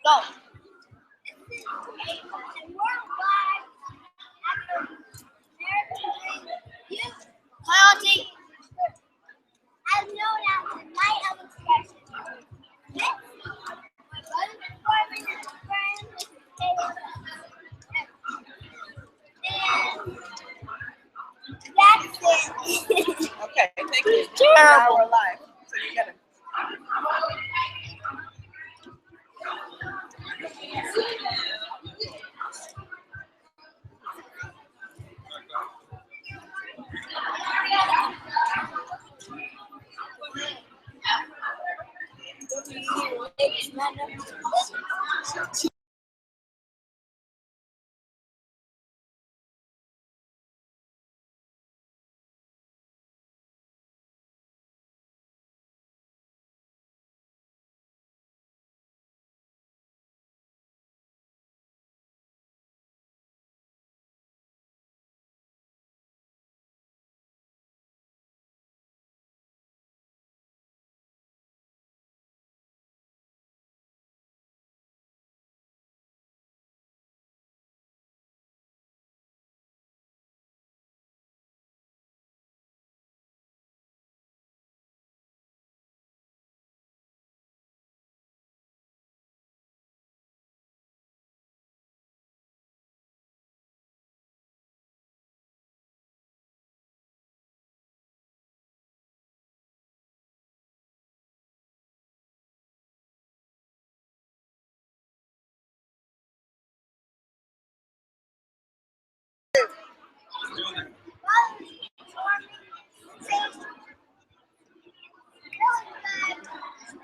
Go. Loyalty. As known as the night of expression. This was performing in the friends and that's it. Okay, thank you. Terrible. Now we're live. So you gotta.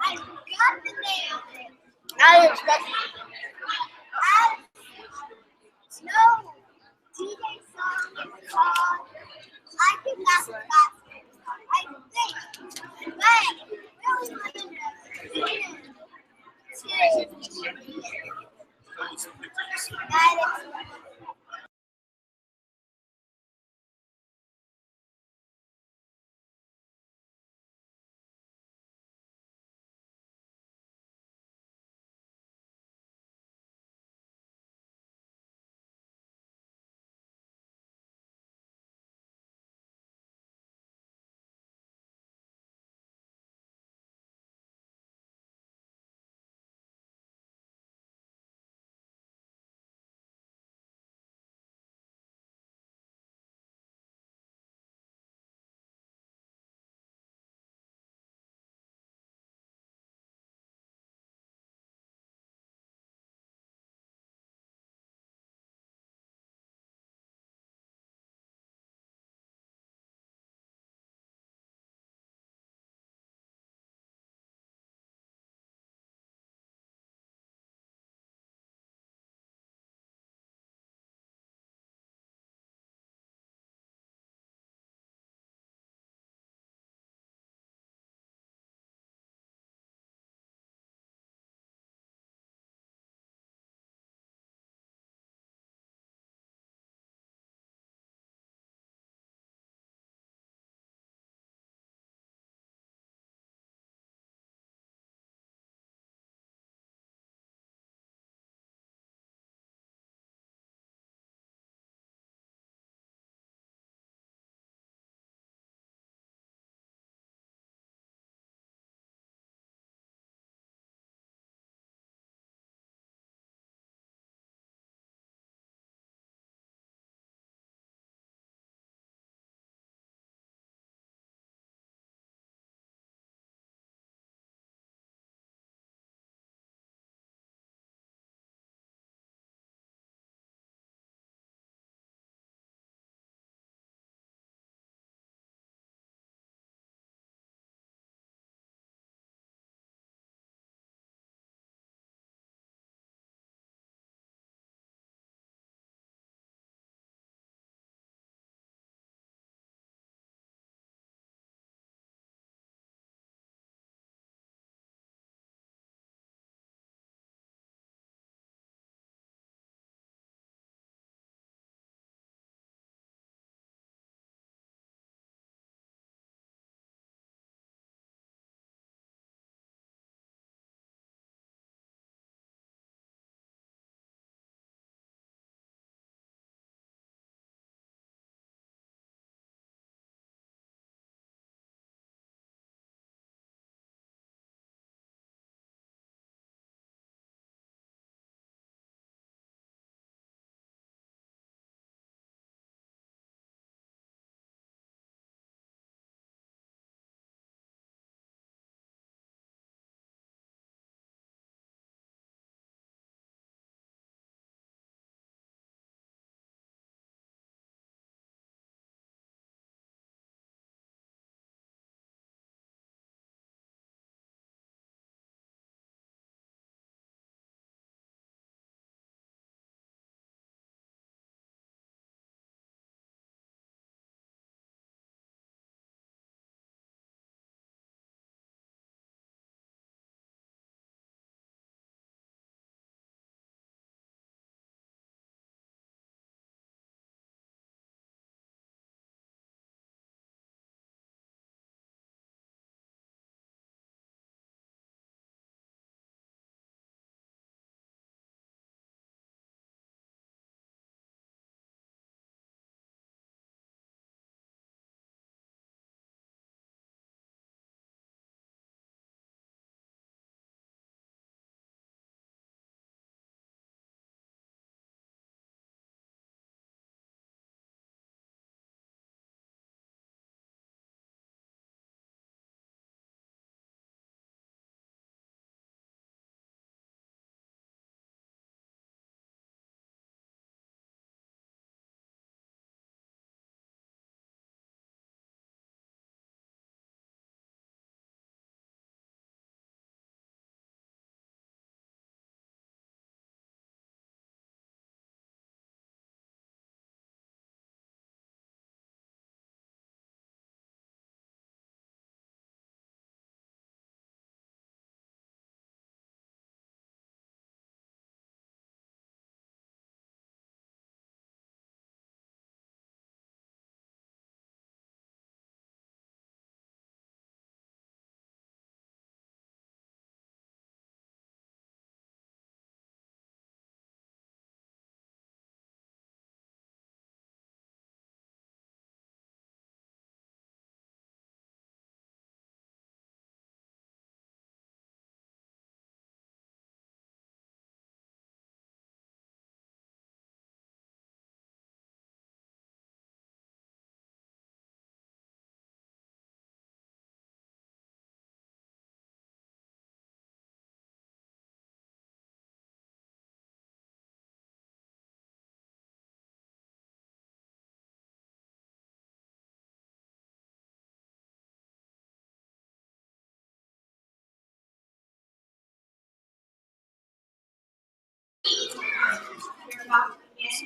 I got the name. I expect no DJ song called I Can Not Stop. I think, but really wanted to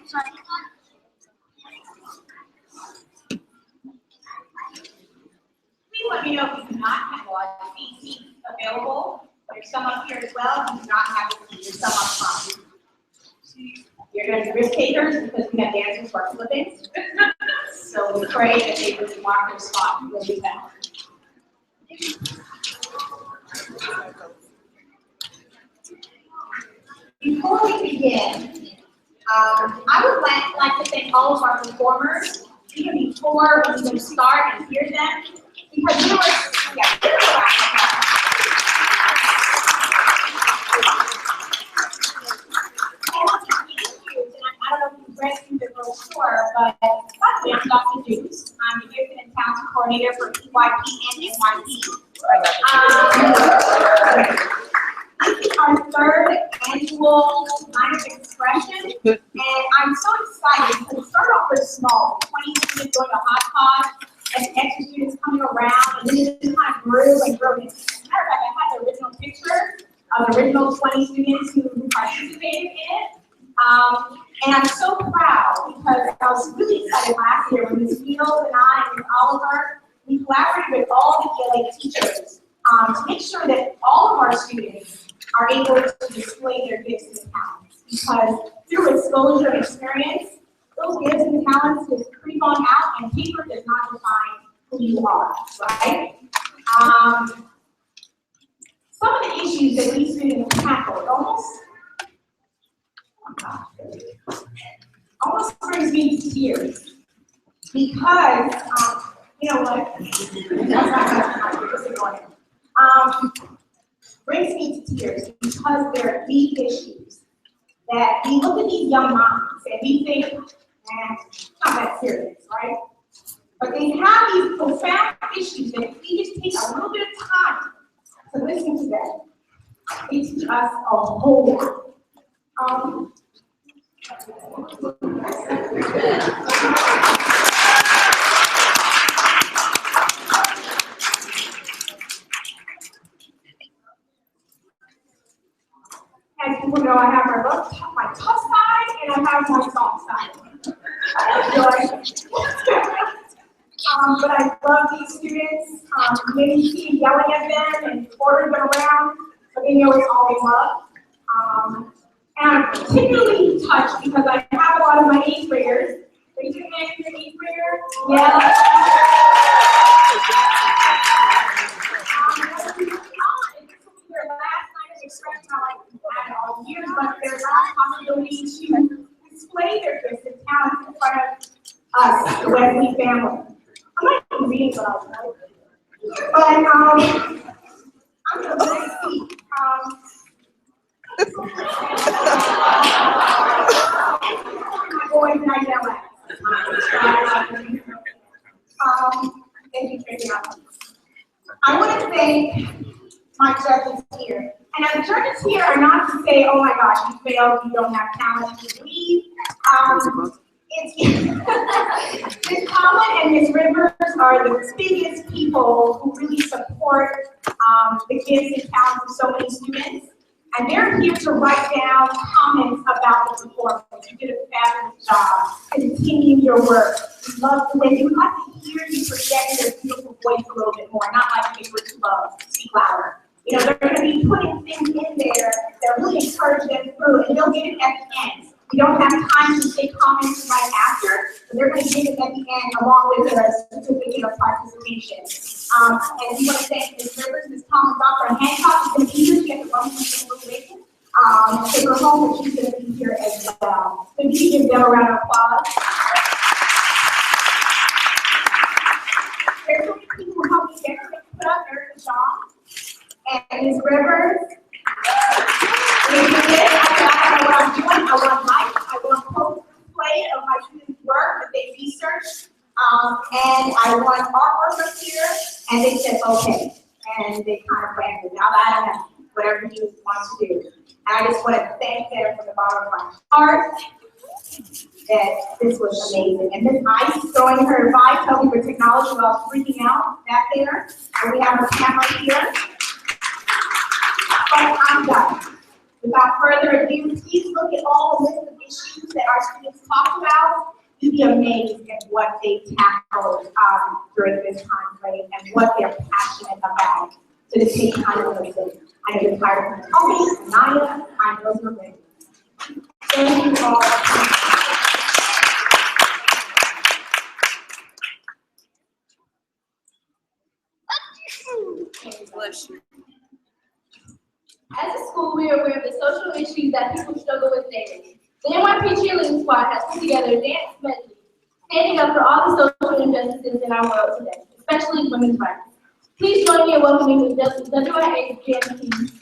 Please let me know if you do not have one. Seats available. There's some up here as well. If you do not have it, there's some up front. You're going to be risk takers because we have dancers for flipping. So we pray that they would mark their spot when we found. Before we begin, I would like to thank all of our performers, even before we even start and hear them, because there was, I don't know if you've read through the brochure, but by the way, I'm Dr. Dukes. I'm the Youth and Talent Coordinator for MYP and MYP. This is our third annual night of expression, and I'm so excited because it started off very small, 20 students going to hodgepodge, and extra students coming around, and then it just kind of grew and grew. As a matter of fact, I have the original picture of the original 20 students who participated in it. And I'm so proud because I was really excited last year when Ms. Fields and I and Ms. Oliver, we collaborated with all the ELA teachers to make sure that all of our students are able to display their gifts and talents. Because through exposure and experience, those gifts and talents just creep on out, and paper does not define who you are, right? Some of the issues that these students tackled almost brings me to tears. Because, you know what? Brings me to tears because there are deep issues that we look at these young moms and we think, it's not that serious, right? But they have these profound issues that if we just take a little bit of time to listen to them, they teach us a whole lot. As people know, I have my tough side and I have my soft side. But I love these students. Maybe you see me yelling at them and ordering them around, but they know it's all they love. And I'm particularly touched because I have a lot of my 8th graders. Raise your hand if you're an 8th grader. Yeah. Their last night of expression, I had all years, but their last possibility to display their gifts and talents in front of us, the Wesley family. I'm not even reading what I was writing. But I'm going to speak. My boys and I yell at. Thank you for your help. I want to thank my judges here. And the judges here are not to say, oh my gosh, you failed, you don't have talent, you leave. Ms. Collin and Ms. Rivers are the biggest people who really support the gifts and talents of so many students. And they're here to write down comments about the performance. You did a fabulous job. Continue your work. We love the way you like to hear you project your beautiful voice a little bit more, not like they were too low, speak louder. You know, they're going to be putting things in there that really encourage them through, and they'll get it at the end. We don't have time to take comments right after, but they're going to get it at the end along with their certificate of participation. And we want to thank Ms. Rivers, Ms. Thomas, Dr. Hancock is going to be here. She has a wonderful situation. Take her home, but she's going to be here as well. So you can give them a round of applause. There's so many people who helped me get her to put up Erica Shaw and Ms. Rivers. I want life, I want post-play of my students' work that they researched, and I want artwork up here, and they said, okay, and they kind of ran it out. I don't know, whatever you want to do. And I just want to thank them from the bottom of my heart that this was amazing. And Ms. Ice throwing her advice, helping with technology while freaking out back there, and we have a camera here. But I'm done. Without further ado, please look at all the list of issues that our students talked about. You'd be amazed at what they tackled during this time frame and what they're passionate about. So to take time to listen. I am retired from Tony, Anaya, I'm Rosa Ray. Thank you all. Bless you. As a school, we are aware of the social issues that people struggle with daily. The MYP cheerleading squad has put together a dance medley, standing up for all the social injustices in our world today, especially women's rights. Please join me in welcoming the WIA dance team.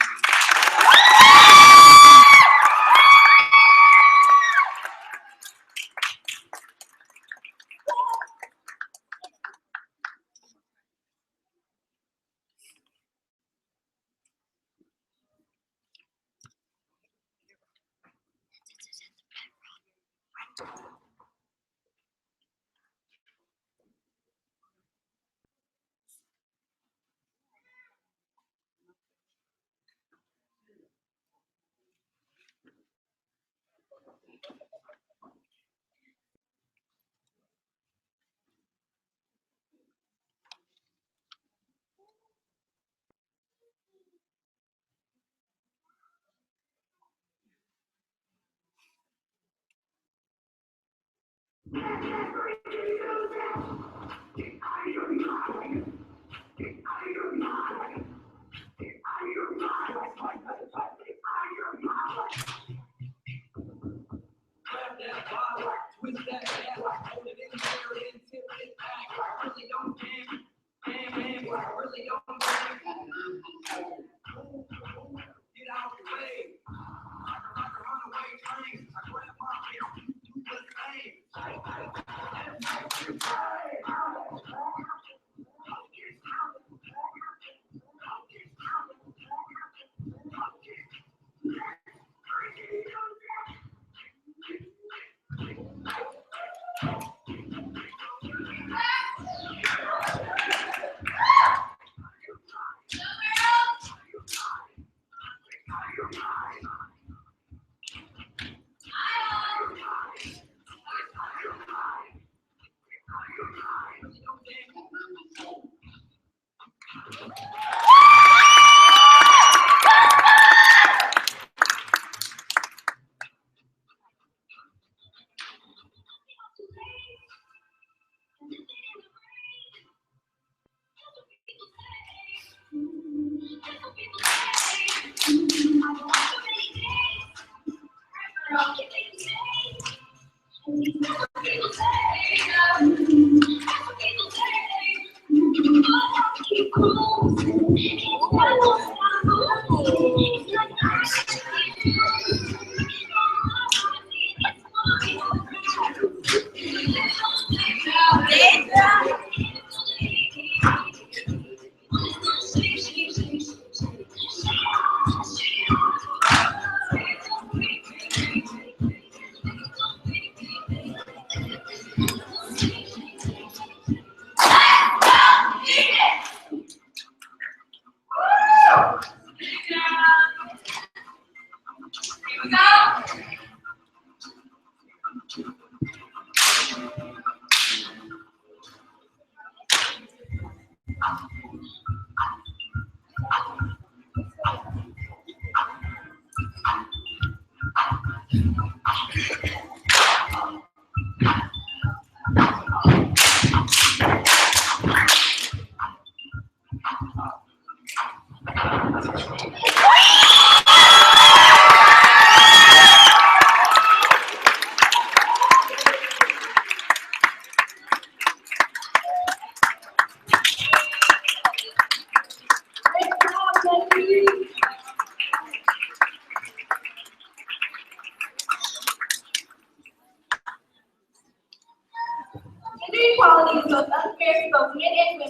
Inequality is both unfair to both men and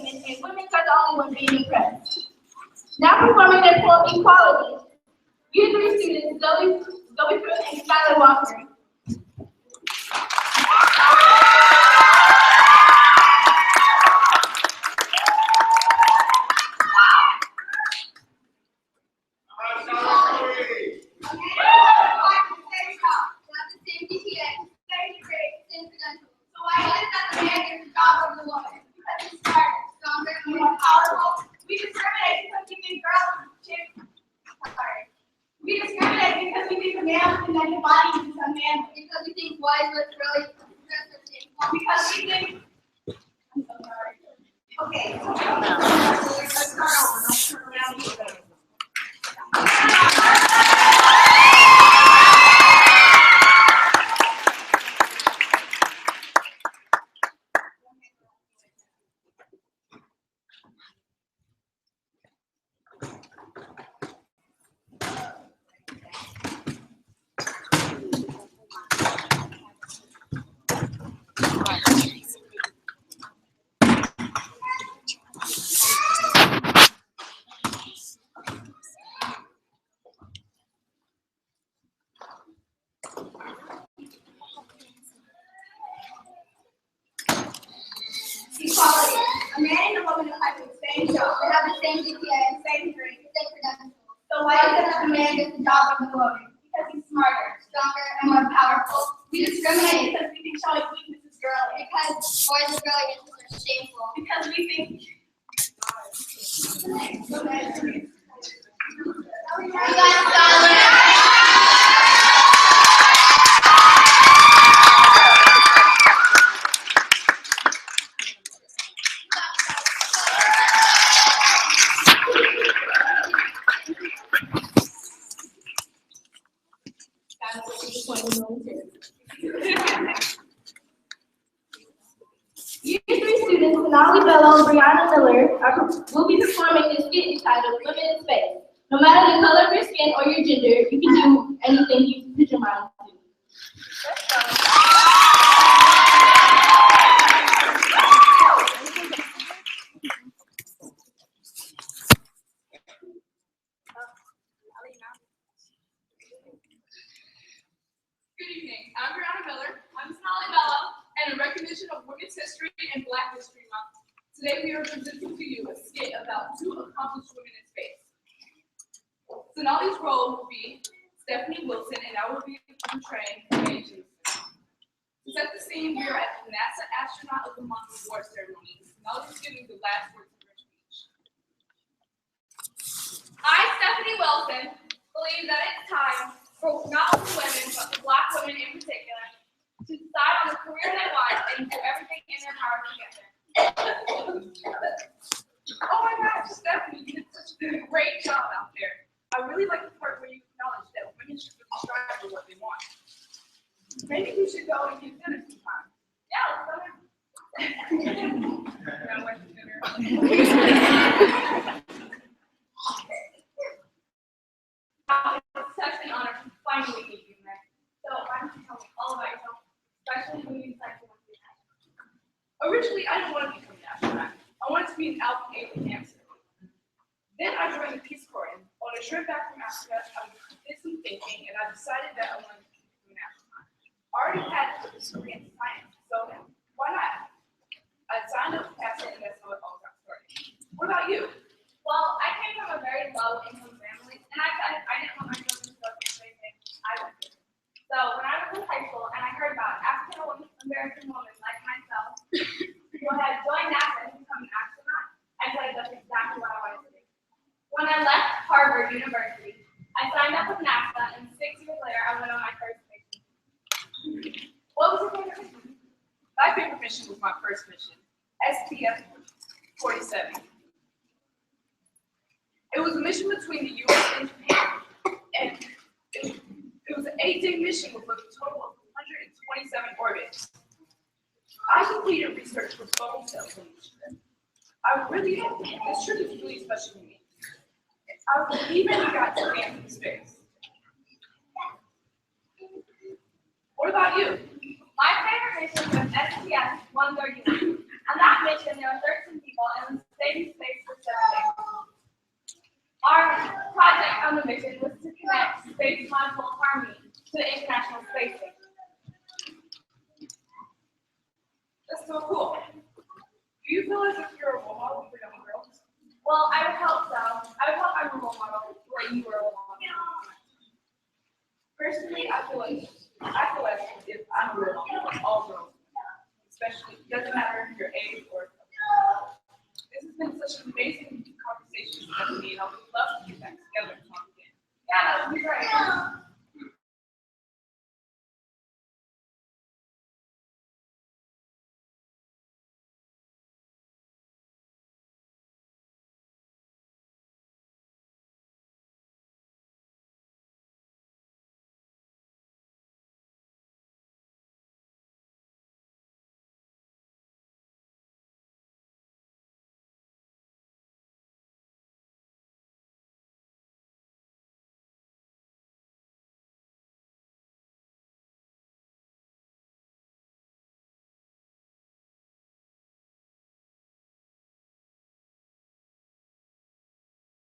women are the only ones being oppressed. Now performing their poem Equality, Year 3 students Zoe Fruit and Skylar Walker. We discriminate because we think a man with a naked body is unmanly. Because we think boys look really shameful. Because we think. I'm so sorry. Okay. Let's start over. Let's turn around a little bit. Equality. A man and a woman apply for the same job. They have the same GPA and Same degree. same credentials. So why is it that the man gets the job of the woman? Because he's smarter, Stronger and more powerful. We discriminate because we think showing weakness is girly. Because boys with girly interests are shameful. Because we think. You guys got it. Year 3 students Sonali Bello and Brianna Miller will be performing this skit entitled Women in Space. No matter the color of your skin or your gender, you can do anything you put your mind to. Good evening. I'm Brianna Miller. I'm Sonali Bello, and in recognition of Women's History and Black History Month, today we are presenting to you a skit about two accomplished women in space. Sonali's role will be Stephanie Wilson, and I will be portraying Mae Jemison. To set the scene, we are at the NASA Astronaut of the Month award ceremony. Sonali is giving the last words of her speech. I, Stephanie Wilson, believe that it's time for not only women, but for Black women in particular, to decide on the career they want and do everything in their power to get there. Oh my gosh, Stephanie, you did such a great job out there. I really like the part where you acknowledge that women should really strive for what they want. Maybe we should go and get dinner sometime. Yeah, let's go there. Yeah, I went to dinner. It's such an honor to finally meet you, Meg. So why don't you tell me all about yourself, especially when you decide to want to be an astronaut? Originally, I didn't want to become an astronaut. I wanted to be an alien hamster. Then I joined the Peace Corps, and on a trip back from Africa, I did some thinking, and I decided that I wanted to become an astronaut. I already had a degree in science, so why not? I signed up to pass it, and that's how it all got started. What about you? Well, I came from a very low-income family, and I decided I didn't want my children to go through anything I went through. So when I was in high school and I heard about African-American women like myself who had joined NASA and become an astronaut, I decided that's exactly what I wanted to do. When I left Harvard University, I signed up with NASA, and 6 years later, I went on my first mission. What was your favorite mission? My favorite mission was my first mission, STF-47. It was a mission between the U.S. and Japan, and it was an 8-day mission with a total of 127 orbits. I completed research for bone cells on this trip. This trip is really special to me. I even got to dance in space. What about you? My favorite mission was STS-131. On that mission, there were 13 people, and we stayed in space for 7 days. Our project on the mission was to connect Space Module Harmony to the International Space Station. That's so cool. Do you feel as if you're a role model for young girls? Well, I would hope so. I would hope I'm a role model where you were a role model. Personally, I feel as if I'm a role model for all girls, especially, it doesn't matter your age or color. This has been such an amazing conversation, Stephanie, and I would love to get back together and talk again. Yeah, that was would be great.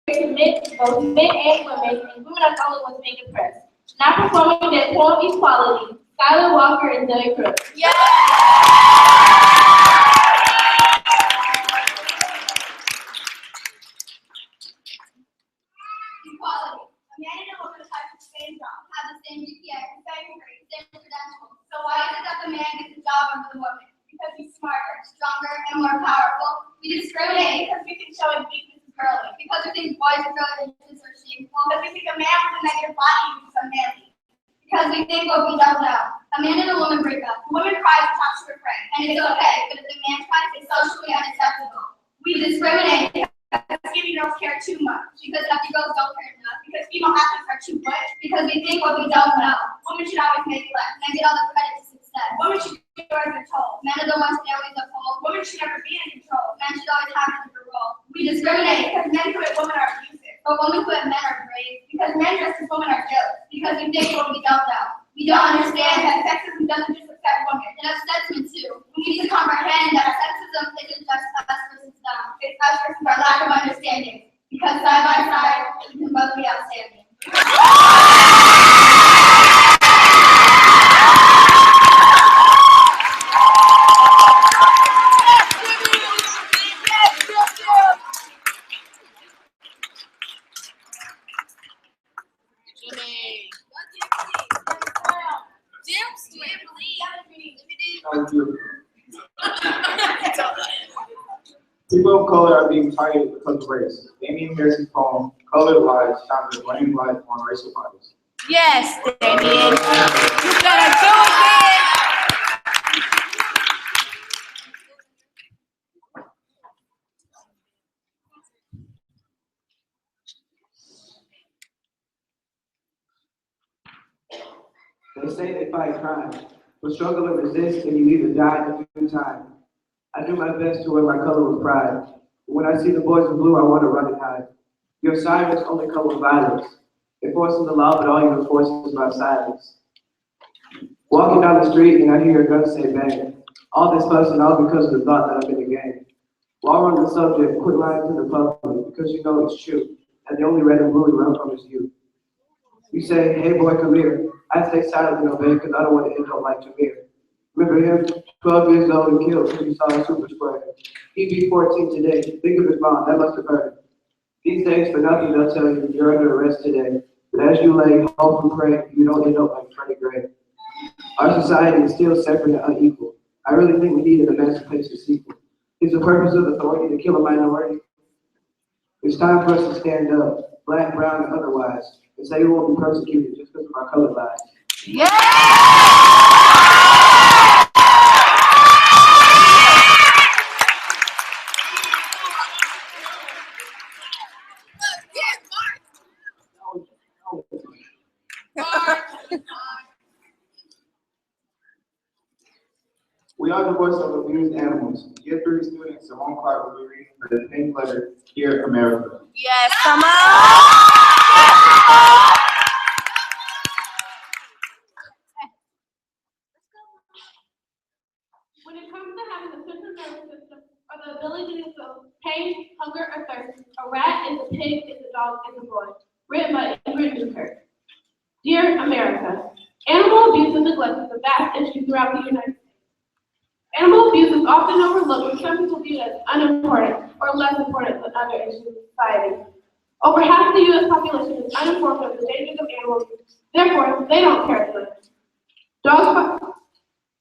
Men, both men and women, and women are the only ones being oppressed. Now performing their poem Equality, Skylar Walker and Zoe Crooks. Yeah! Equality. A man and a woman apply for the same job, have the same GPA, same grade, same credentials. So why is it that the man gets the job over the woman? Because he's smarter, stronger, and more powerful. We discriminate because we think showing weakness is girly. Because we think boys with girly interests are shameful. Because we think a man with a negative body is unmanly. Because we think what we don't know. A man and a woman break up. The woman cries and talks to her friend, and it's okay. But if the man cries, it's socially unacceptable. We discriminate because skinny girls care too much. Because happy girls don't care enough. Because female athletes are too much. Because we think what we don't know. Women should always make less and get all the credit to success. Women should do as they're told. Men are the ones families uphold. Women should never be in control. Men should always have another role. We discriminate because men who hit women are abusive. But women who hit men are brave. Because men dressed as women are jealous. Because we think what we don't know. We don't understand that sexism doesn't just affect women. It upsets men too. We need to comprehend that sexism isn't just us versus them. It's us versus our lack of understanding. Because side by side, we can both be outstanding. Thank you. People of color are being targeted because of race. Damien Harris's poem, Colored Lives, shines a blame light on racial bias. Yes, Damien. You better do it. They say they fight crime, but struggle and resist, and you either die in due time. I do my best to wear my color with pride, but when I see the boys in blue, I want to run and hide. Your sirens only come with violence, enforcing the law, but all you enforce is my silence. Walking down the street and I hear a gun say bang. All this fussing all because of the thought that I'm in the game. While we're on the subject, quit lying to the public because you know it's true, and the only red and blue we run from is you. You say, hey boy, come here. I stay silent and obey because I don't want to end up like Jameer. Remember him? 12 years old and killed because he saw a super spread. He'd be 14 today. Think of his mom, that must have hurt him. These days, for nothing, they'll tell you you're under arrest today. But as you lay, hope and pray, you don't end up like Freddie Gray. Our society is still separate and unequal. I really think we need an emancipation sequel. Is the purpose of authority to kill a minority? It's time for us to stand up, black, brown, and otherwise, and say we won't be persecuted just because of our color lives. We are the voice of abused animals. Year 3 student Simone Clark will be reading for the pink letter, Here America. Yes, come on. When it comes to having a central nervous system or the ability to feel pain, hunger, or thirst, a rat is a pig, is a dog, is a boy. Written by Ingrid Newkirk. Dear America, animal abuse and neglect is a vast issue throughout the United States. Animal abuse is often overlooked when some people view it as unimportant or less important than other issues in society. Over half of the U.S. population is uninformed of the dangers of animal abuse. Therefore, they don't care to live.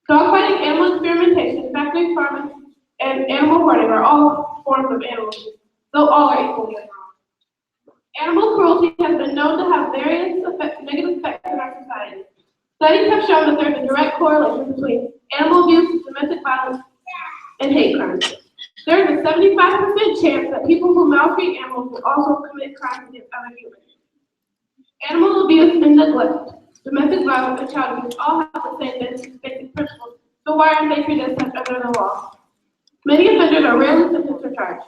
Dogfighting, animal experimentation, factory farming, and animal hoarding are all forms of animal abuse, though all are equally wrong. Animal cruelty has been known to have various effects Studies have shown that there's a direct correlation between animal abuse, domestic violence, and hate crimes. There is a 75% chance that people who maltreat animals will also commit crimes against other humans. Animal abuse and neglect, domestic violence, and child abuse all have the same basic principles, so why aren't they treated as such under the law? Many offenders are rarely sentenced or charged.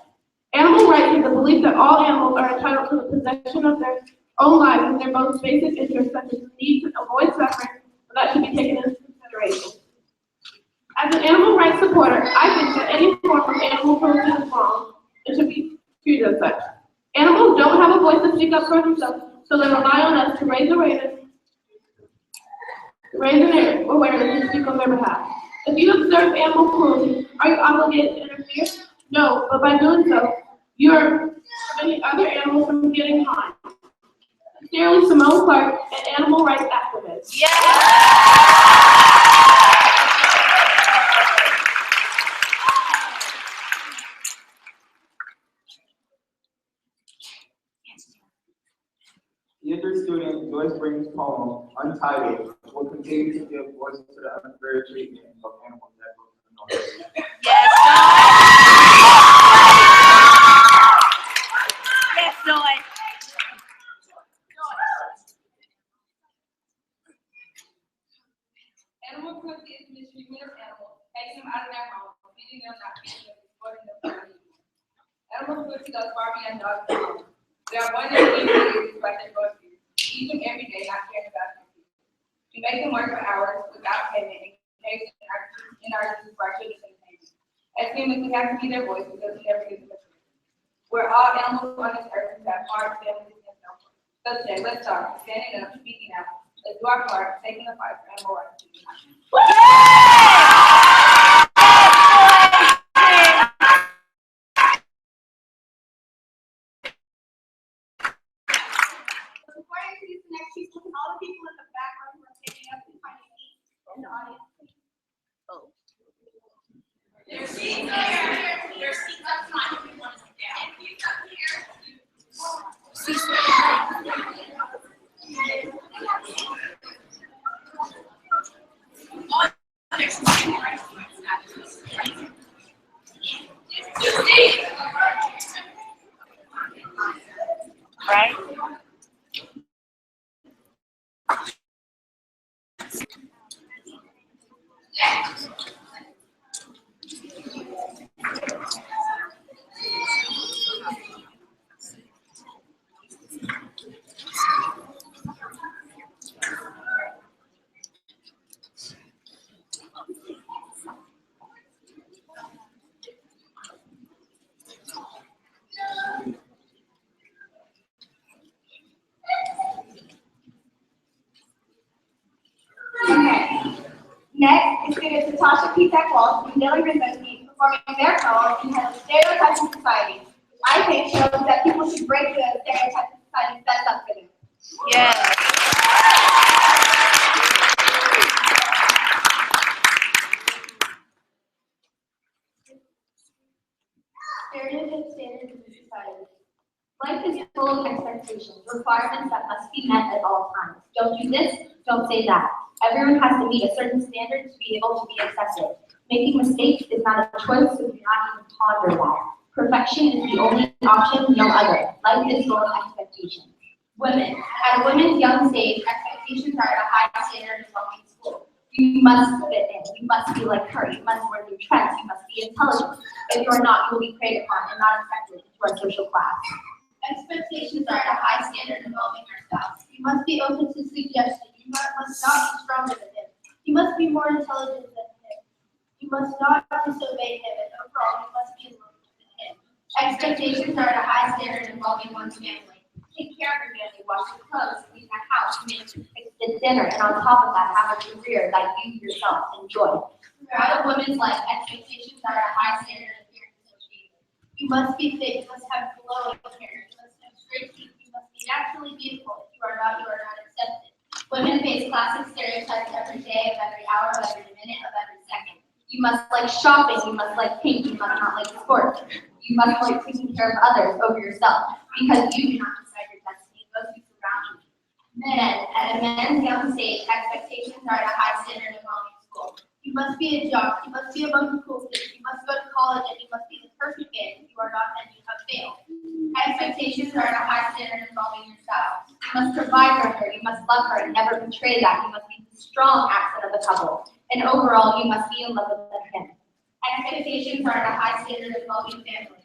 Animal rights is the belief that all animals are entitled to the possession of their own lives and their most basic interests, such as the need to avoid suffering, and that should be taken into consideration. As an animal rights supporter, I think that any form of animal cruelty is wrong and should be treated as such. Animals don't have a voice to speak up for themselves, so they rely on us to raise awareness and speak on their behalf. If you observe animal cruelty, are you obligated to interfere? No, but by doing so, you are preventing other animals from getting harmed. Sincerely, Simone Clark, an animal rights activist. Year 3 student Joyce Spring's poem, Untitled, will continue to give voice to the unfair treatment of animals that go to the north. Yes, Joy. Animal cruelty is the mistreatment of animals, taking them out of their homes, feeding them, not feeding them, exploiting them for their needs. Animal cruelty goes far beyond dogs and dogs. They are more than being by their groceries. We eat them every day, not caring about them. We make them work for hours without payment, engaged in our duties for our children's entertainment. As humans, we have to be their voice because we never give them a choice. We're all animals on this earth who have hearts, families, and so forth. So today, let's start standing up, speaking out. Let's do our part, taking the fight for animal rights. Before I introduce the next speaker, can all the people in the back row who are standing up and trying to eat in the audience, please? Their seats up here. Their seats up front if you want to sit down. Seats up here. Right? Next is student Natasha Pitak-Walsh and Dylan Brzezinski performing their poem entitled Stereotypes in Society. I think shows that people should break the stereotypes in society sets up for them. Yes. Stereotypes, standards in society. Life is full of expectations, requirements that must be met at all times. Don't do this, don't say that. Everyone has to meet a certain standard to be able to be accepted. Making mistakes is not a choice, so do not even ponder that. Perfection is the only option, no other. Life is full of expectations. Women. At a woman's young stage, expectations are at a high standard in welcoming school. You must fit in. You must be like her. You must wear new trends. You must be intelligent. If you are not, you will be preyed upon and not accepted into our social class. Expectations are at a high standard involving your spouse. You must be open to suggestions. You must not be stronger than him. You must be more intelligent than him. You must not disobey him, and overall, you must be in love with him. Expectations are at a high standard involving one's family. Take care of your family, wash your clothes, clean the house, make the dinner, and on top of that, have a career that you yourself enjoy. Throughout a woman's life, expectations are at a high standard of appearance associated. You must be fit, you must have glowing hair, you must have straight teeth, you must be naturally beautiful. If you are not accepted. Women face classic stereotypes every day, of every hour, of every minute, of every second. You must like shopping, you must like pink, you must not like sports. You must like taking care of others over yourself, because you do not decide your destiny, those who surround you. Men, at a man's young stage, expectations are at a high standard of going to school. You must be a jock, you must be among the cool kids, you must go to college, and you must be the perfect man. If you are not, then you have failed. Expectations are at a high standard involving your style. You must provide for her, you must love her, and never betray that. You must be the strong accent of the couple. And overall, you must be in love with him. Expectations are at a high standard involving family.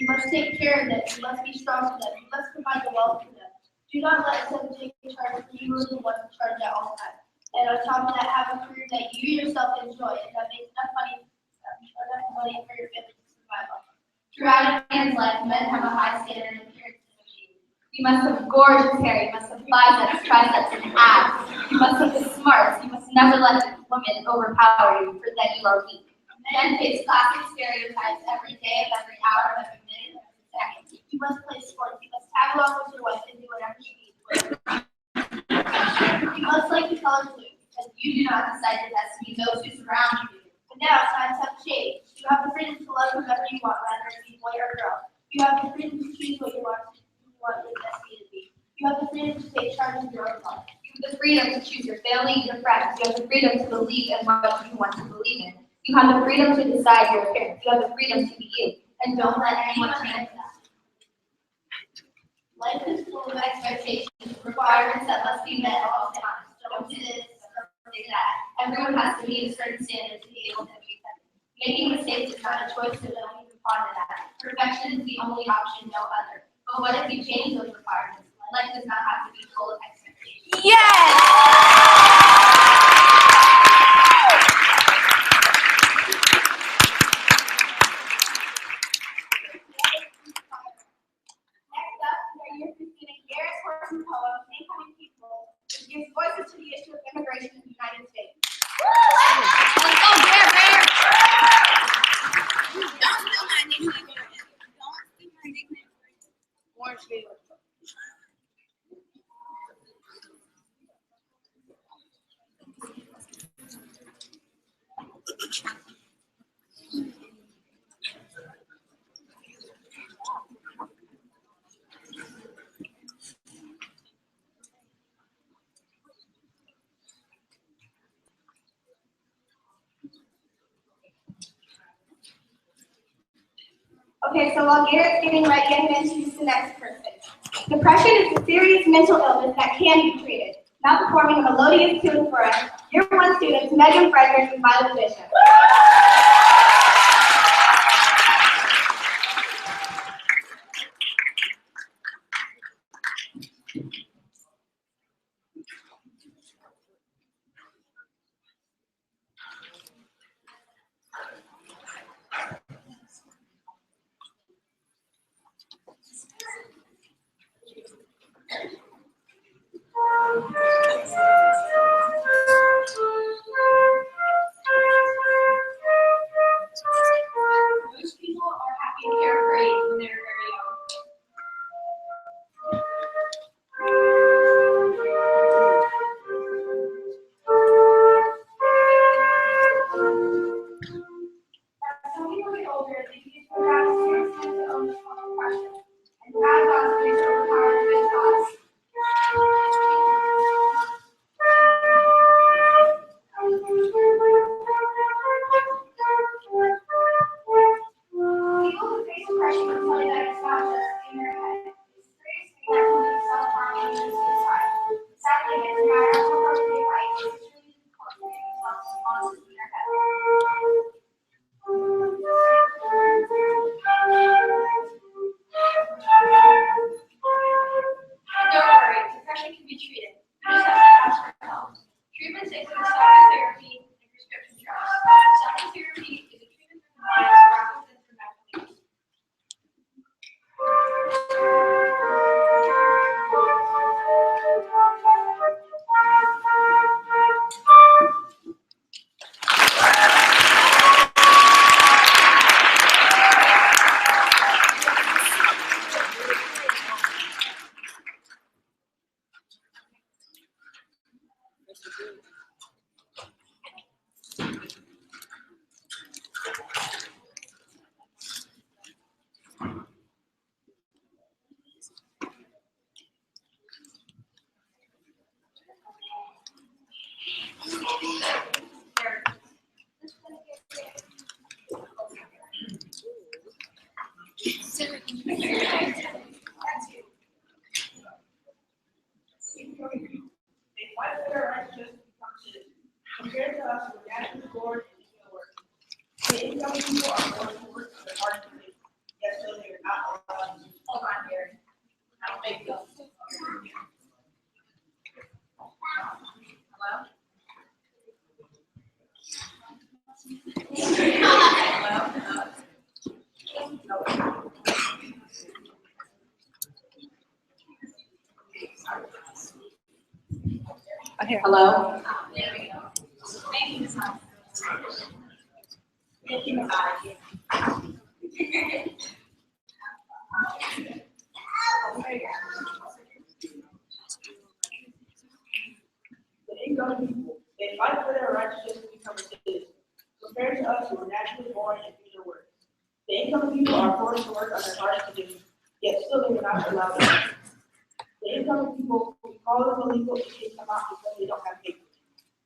You must take care of them, you must be strong for them, you must provide the wealth for them. Do not let them take charge, for you are the one in charge at all times. And on top of that, have a career that you yourself enjoy and that makes enough money for your family to survive on. Throughout a man's life, men have a high standard of appearance and achievement. You must have gorgeous hair, you must have biceps, triceps, and abs. You must have the smarts. You must never let women overpower you, for that you are weak. Men face classic stereotypes every day, of every hour, of every minute, of every second. You must play sports. You must tag along with your wife and do whatever she needs. You must like the color blue, because you do not decide your destiny, those who surround you do. But now times have changed. You have the freedom to love whoever you want, whether it be boy or girl. You have the freedom to choose what you want your destiny to be. You have the freedom to take charge of your own life. You have the freedom to choose your family, your friends. You have the freedom to believe in what you want to believe in. You have the freedom to decide your appearance. You have the freedom to be you. And don't let anyone change that. Life is full of expectations, requirements that must be met at all times. Don't do this, don't do that. Everyone has to meet a certain standard to be able to be accepted. Making mistakes is not a choice, so don't even ponder that. Perfection is the only option, no other. But what if you change those requirements? Life does not have to be full of expectations. Yes! Next up, we are your Christina Garrett's Horseman poem, Incoming People, which gives voices to the issue of immigration in the United States. Let's go, Bear, Bear. Don't steal my nickname. Don't steal my nickname. Orange Field. Okay, so while Garrett's getting ready, I'm going to introduce the next person. Depression is a serious mental illness that can be treated. Now performing a melodious tune for us, Year 1 students Megan Frederick and Violet Bishop. Most people are happy and carefree when they're very young. As some people get older, they begin to have a serious mental illness called depression, and bad thoughts begin to overpower the good thoughts. People who face depression can tell you that it's not just in their head. It's a serious thing that can lead to self-harm and even suicide. Sadly, it doesn't matter how hard they fight, it's really difficult to get themselves responses in their head. Don't worry, depression can be treated. You just have to ask for help. Treatments include psychotherapy and prescription drugs. Psychotherapy is a treatment for the mind rather than for medical use. They fight for their rights just to become citizens. Compared to us, we're naturally born and still work. The incoming people are born to work on their hard conditions, yet still they are not allowed to. Hold on here. I'll make those. Hello? Hello? There we go. Thank you. Thank you. The incoming people, they fight for their rights just to become a citizen. Compared to us, who were naturally born and future work. The incoming people are forced to work under harsh conditions, yet still they are not allowed to. The incoming people, we call them illegal and kick them out because they don't have papers.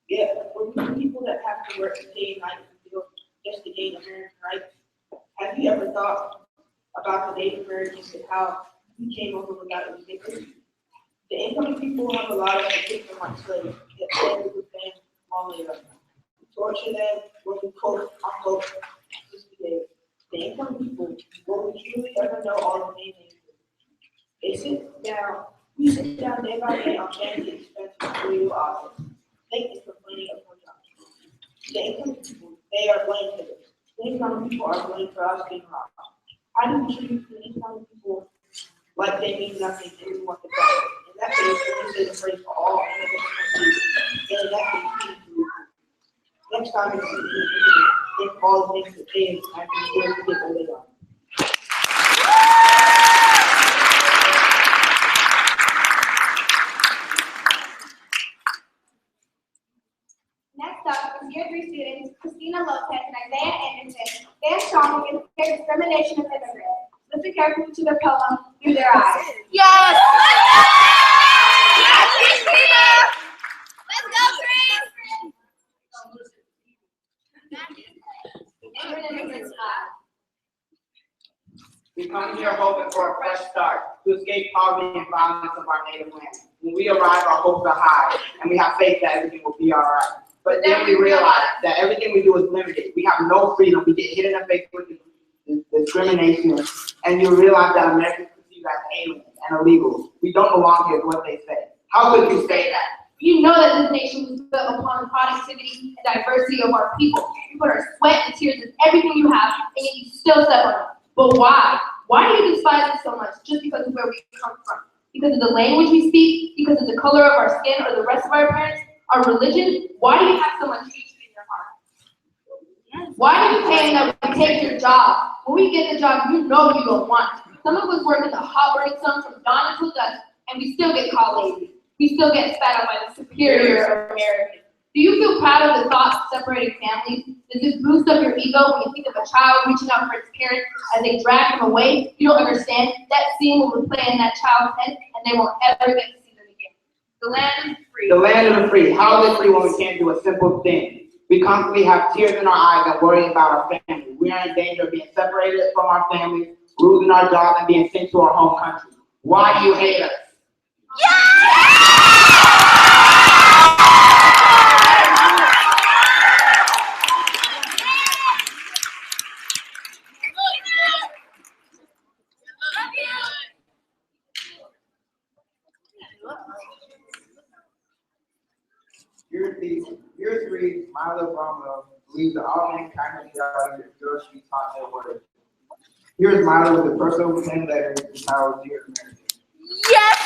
Yet, we're the people that have to work day and night in the field just to gain American rights. Have you ever thought about the Native Americans and how we came over without any papers? The incoming people have allowed us to take them like slaves, yet slavery was banned long later. Torture them, what we quote, unquote, misbehave. The incoming people, will we truly ever know all the names? They sit down, we sit down day by day on fancy expensive legal office, thinking complaining of no jobs. The incoming people, they are blamed for this. The incoming people are blamed for us being robbed. How do we treat the incoming people like they mean nothing and we want to go? In that case, we say the phrase for all immigrant countries. And in that case, we do. Next time you see me, think of all the things that they actually do to get the lid on. Next up is year 3 students Christina Lopez and Isaiah Anderson. They are strong against the discrimination of immigrants. Listen carefully to their poem, Through Their Eyes. Yes! Yes, Christina! Let's go, Chris! We come here hoping for a fresh start, to escape poverty and violence of our native land. When we arrive, our hopes are high, and we have faith that everything will be all right. But then we realize that everything we do is limited. We have no freedom. We get hit in the face with discrimination, and you realize that Americans perceive as aliens and illegal. We don't belong here is what they say. How could you say that? You know that this nation was built upon the productivity and diversity of our people. You put our sweat and tears in everything you have, and yet you still step on it. But why? Why do you despise us so much just because of where we come from? Because of the language we speak? Because of the color of our skin or the rest of our parents? Our religion? Why do you have so much hatred in your heart? Why do you claim that we take your job? When we get the job, you know you don't want. Some of us work in the hot burning sun from dawn until dusk, and we still get called lazy. We still get spat on by the superior American. Do you feel proud of the thought of separating families? Does this boost up your ego when you think of a child reaching out for its parents as they drag him away? You don't understand. That scene will replay in that child's head, and they won't ever get to see them again. The land is free. The land of the free. How is it free when we can't do a simple thing? We constantly have tears in our eyes and worry about our family. We are in danger of being separated from our families, losing our jobs, and being sent to our home country. Why do you hate us? Year 3, Milo Bromwell believes that all mankind is reality and girls should be taught their word. Here is Milo with a personal pen letter entitled Dear America. Yes!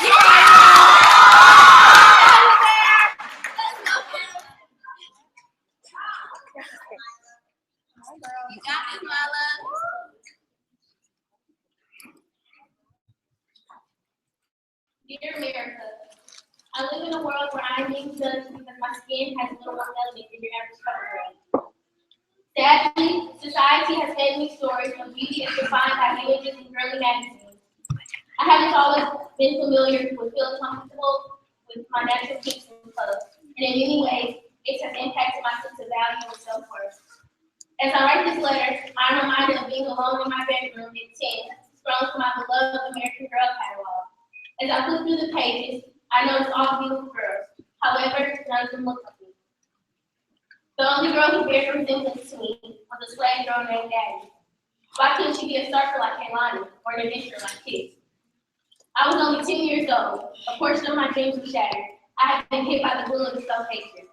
You got it, Milo. Dear America, I live in a world where I am being judged because my skin has a little more melanin than your average color. Sadly, society has fed me stories of beauty as defined by images in girly magazines. I haven't always been familiar with feeling comfortable with my natural kinks and clothes, and in many ways, it has impacted my sense of value and self-worth. As I write this letter, I'm reminded of being alone in my bedroom at 10, scrolling through my beloved American Girl catalog. As I flip through the pages, I noticed all the beautiful girls. However, none of them looked like me. The only girl who bared resemblance to me was a slave girl named Daddy. Why couldn't she be a surfer like Kaylani or an adventurer like Kids? I was only 10 years old. A portion of my dreams was shattered. I had been hit by the bullet of self-hatred.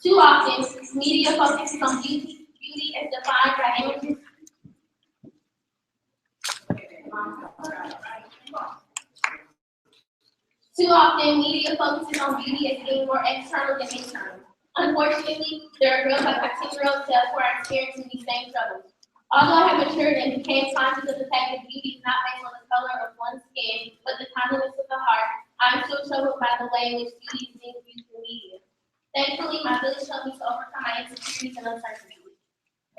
Too often, media focuses on beauty as defined by images. Too often, media focuses on beauty as being more external than internal. Unfortunately, there are girls like my 10-year-old self who are experiencing these same struggles. Although I have matured and became conscious of the fact that beauty is not based on the color of one's skin, but the kindness of the heart, I am still troubled by the way in which beauty is being viewed through media. Thankfully, my village helped me to overcome my insecurities and uncertainties,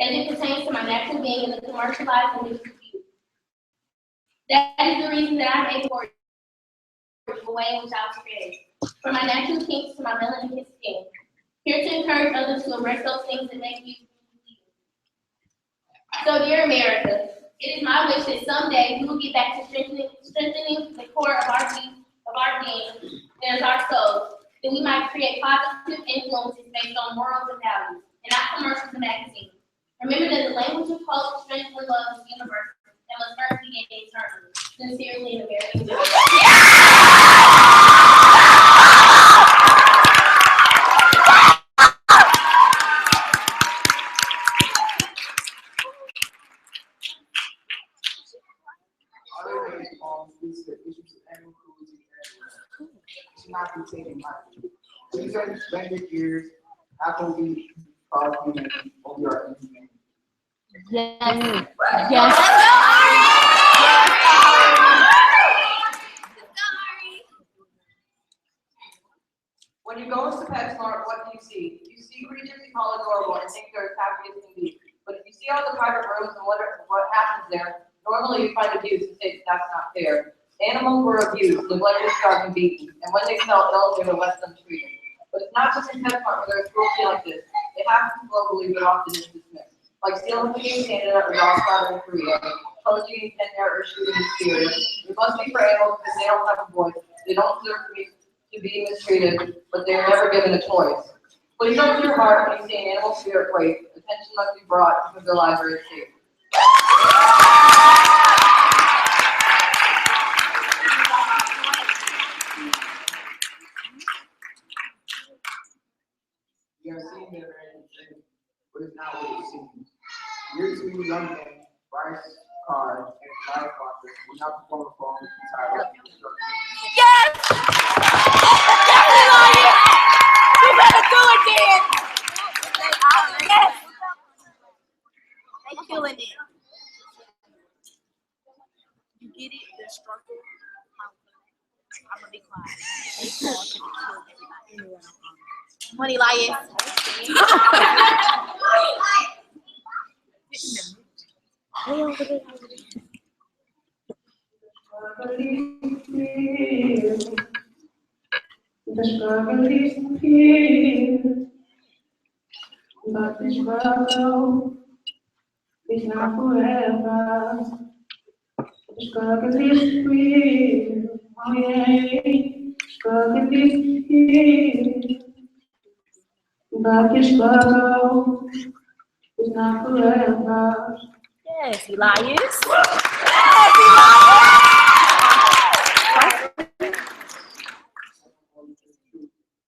as it pertains to my natural being in the commercialized and digital view. That is the reason that I'm able to the way in which I was created, from my natural kinks to my melanin skin. Here to encourage others to embrace those things that make you believe. So, dear America, it is my wish that someday we will get back to strengthening the core of our being and our souls, that we might create positive influences based on morals and values, and not commercials and magazines. Remember that the language of hope, strength, and love is universal and must first begin internally. Sincerely, an American. Other ways on these issues of animal cruelty should not be taken lightly. These are expended years after we cause humanity or we are inhuman. Yes. Yes. When you go into PetSmart, what do you see? You see creatures you call adorable and think they're as happy as can be. But if you see all the private rooms and what happens there, normally you find abuse and say that's not fair. Animals were abused, neglected, starved, and beaten, and when they felt ill, they were less than treated. But it's not just in PetSmart where there's cruelty like this. It happens globally, but often it's dismissed. Like stealing in Canada or dog slaughter in Korea, pillaging in Kenya or shooting in Syria. It must be for animals because they don't have a voice. They don't deserve to be mistreated, but they are never given a choice. Please open your heart when you see an animal spirit quake. Attention must be brought because their lives are at stake. We are seeing the American dream, but it's not what it seems. Your two young men, Bryce Carr and Mike Walker, will not perform a poem entitled Yes! You better do it then! Yes! They killing it. You get it? The struggle. I'm gonna be quiet. Money Lion. The struggle is here, but the struggle is not forever. The struggle is real, oh yeah. Struggle is here, but the struggle is not forever. Yes, Elias. But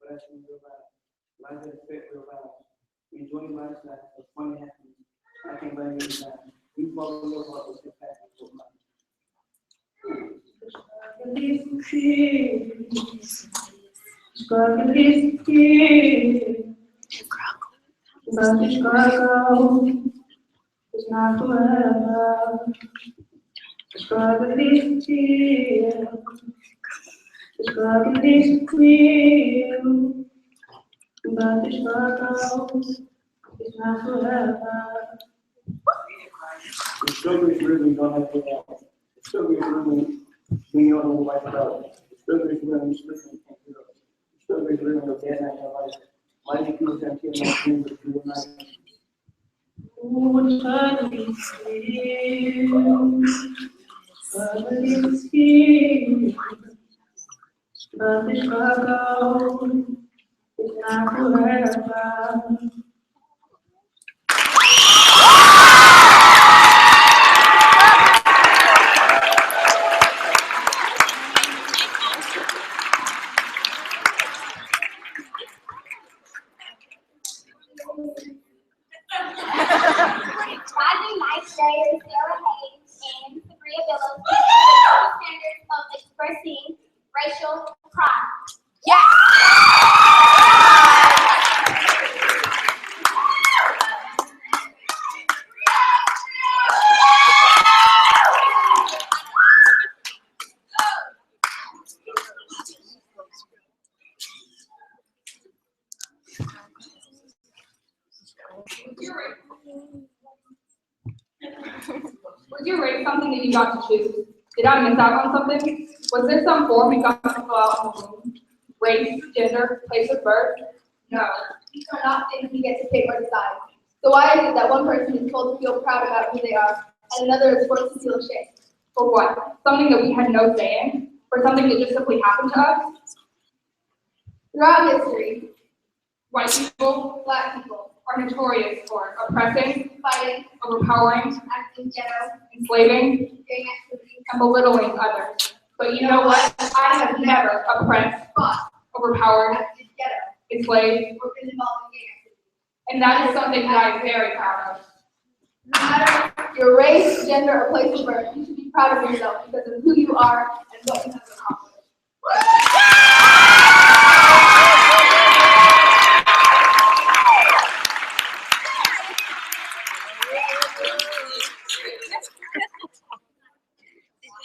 that's in real life. Life is fit real life. We enjoy life, it's fun and happy. I can't blame you for that. We follow your heart with your passion for life. Struggle is here, but the struggle is not forever. The struggle is here, the struggle is real, but the struggle is not forever. The struggle is really gonna have to happen. The struggle is really being able to wipe it out. The struggle is really struggling can't do it. The struggle is really your dad and your life. Why do people that kill my dreams but you will not? Oh, the struggle is real. Struggle is here. But the struggle is not forever. Rising Night Players, Sarah Hayes, and Sabria Billows standards of expressing racial pride. Was your race something that you got to choose? Did I miss out on something? Was there some form you got to fill out on the womb? Race, gender, place of birth? No. These are not things we get to pick or decide. So why is it that one person is told to feel proud about who they are, and another is forced to feel ashamed? For what? Something that we had no say in? Or something that just simply happened to us? Throughout history, White people Black people, are notorious for oppressing, fighting, overpowering, acting ghetto, enslaving, doing activities, and belittling others. But you know what? I have never oppressed, fought, overpowered, acted ghetto, enslaved, or been involved in gang activities. and that is something that I am very proud of. No matter your race, gender, or place of birth, you should be proud of yourself because of who you are and what you have accomplished.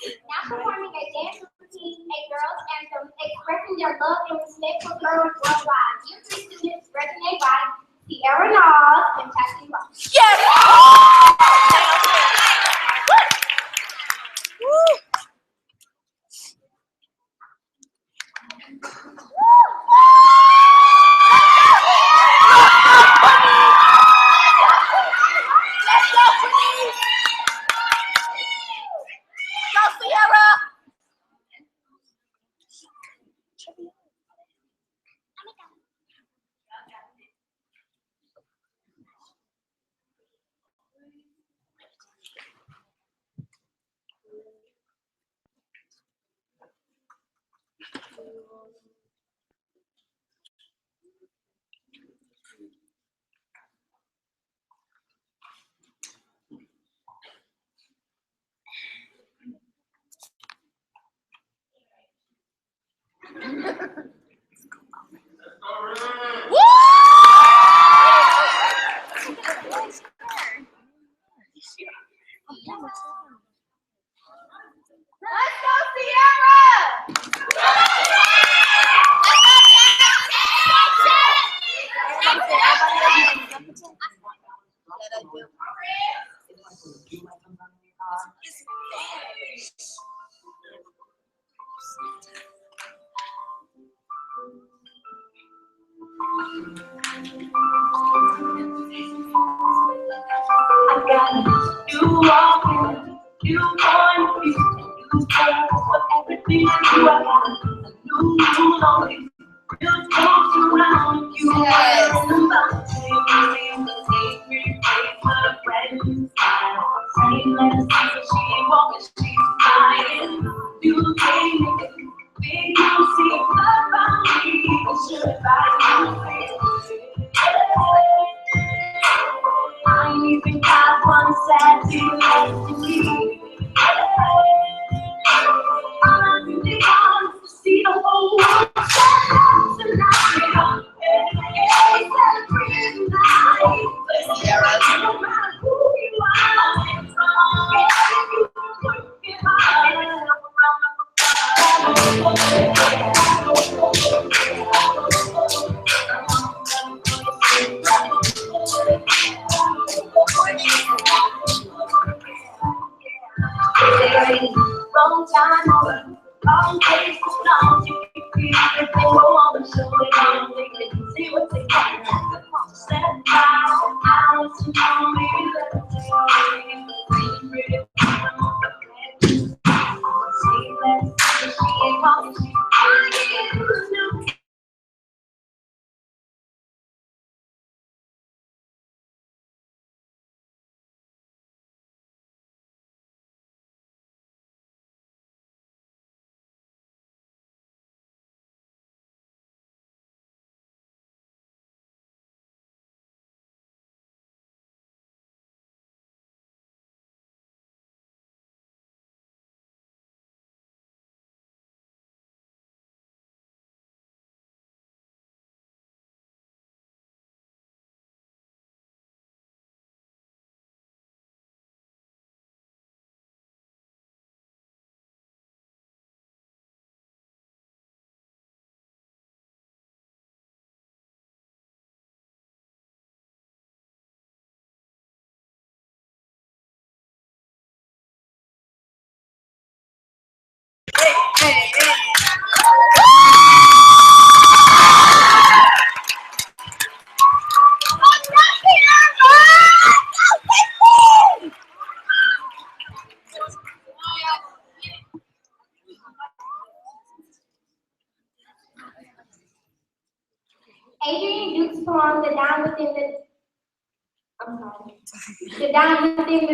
Now performing a dance routine, a girls' anthem, expressing their love and respect for girls worldwide. Your three students, Regina White, Sierra Nas, and Patsy Ross. Let's go, Sierra! I got you walking, you born to be, you care for everything you are. A new lonely, you walk around, you are about to take me for a friend. Same as she walking, she's flying. You take me, big you see about me, you should buy you. I ain't even got one sad thing left to leave. I really want to see the whole world tonight. Yeah, celebrate tonight. No matter who you are, yeah, you work it hard. Adrian Duke's poem, The Down Within the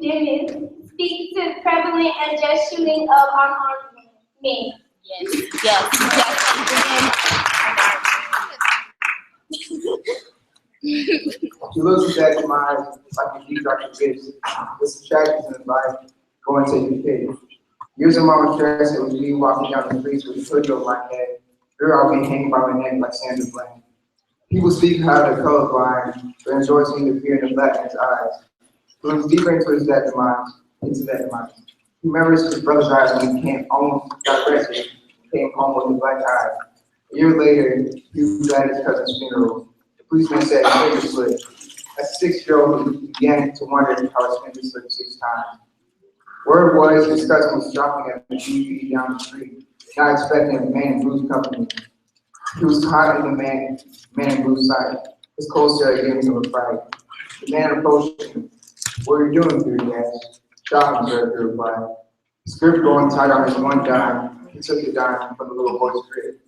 Dim speaks to the prevalent and just shooting of unarmed men. She looks at that demise like a deep dark abyss, with some tragedies in his life, going to take the pit. Years of my stress, it was me walking down the streets with a hoodie over my head, fear I'll be hanging by my neck like Sandra Bland. People speak how they're colorblind, but enjoy seeing the fear in the black man's eyes. He looks deeper into that demise. He remembers his brother's eyes when he almost got arrested, came home with a black eye. A year later, he was at his cousin's funeral. The policeman said his finger slipped. As a 6-year-old, he began to wonder how his finger slipped 6 times. Word was his cousin was shopping at the GP down the street, not expecting a man in blue's company. He was caught in the man in blue's sight. His cold stare gave him a fright. The man approached him. "What are you doing here?" he asked. "Shopping, sir," he replied. His grip going tight on his one dime, he took the dime from the little boy's crib.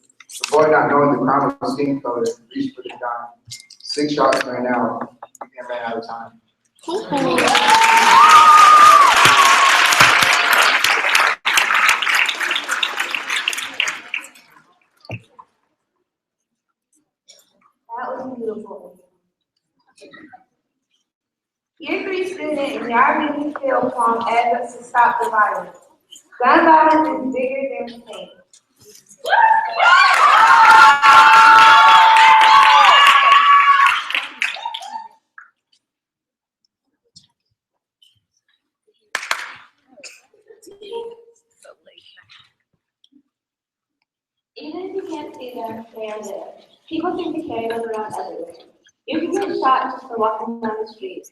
The boy, not knowing the crime of skin color, reached for the dime. 6 shots ran out, and ran out of time. That was beautiful. Year 3 student Yari Phil poem adds up to stop the violence. Gun violence is bigger than pain. Even if you can't see them, they are there. People seem to carry them around everywhere. You can get shot just for walking down the street.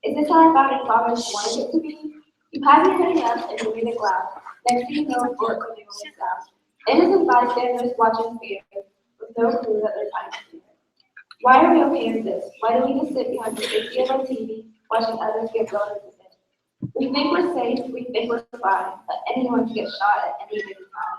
Is this how our founding fathers wanted it to be? You have your heading up and you read a glass. Next thing you know, work coming on the ground. Innocent bystanders watching fear with no clue that they're trying to fear. Why are we okay with this? Why do we just sit behind the safety of our TV watching others get blown into this? We think we're safe, we think we're fine, but anyone can get shot at any given time.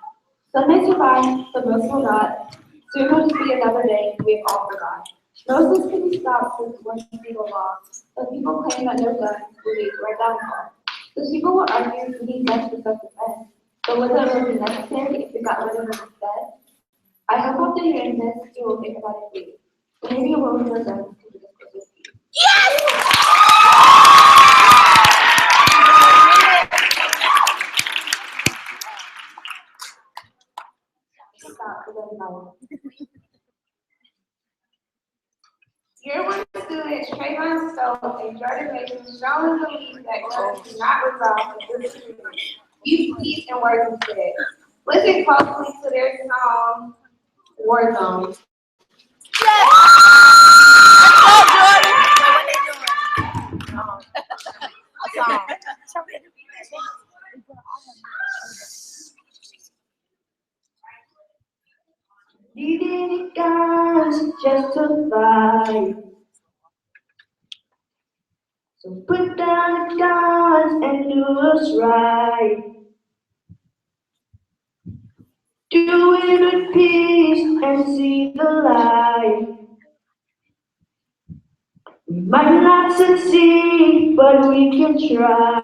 Some may survive, but most will not. Soon will just be another day we've all forgotten. Most of this can be stopped with one single law, but people claim that no guns will lead to our downfall. Those people will argue we need guns for self-defense, but would that really be necessary if we got rid of them instead? I hope after hearing this, you will think about it too. Maybe a woman or guns could be discussed with you. Stop for the moment. Year 1 students Trayvon Stokes and Jordan Mason strongly believe that guns do not resolve the disagreement. Use peace and words instead. Listen closely to their song, War Zone. Needing guns just to fight. So put down the guns and do us right. Do it with peace and see the light. We might not succeed, but we can try.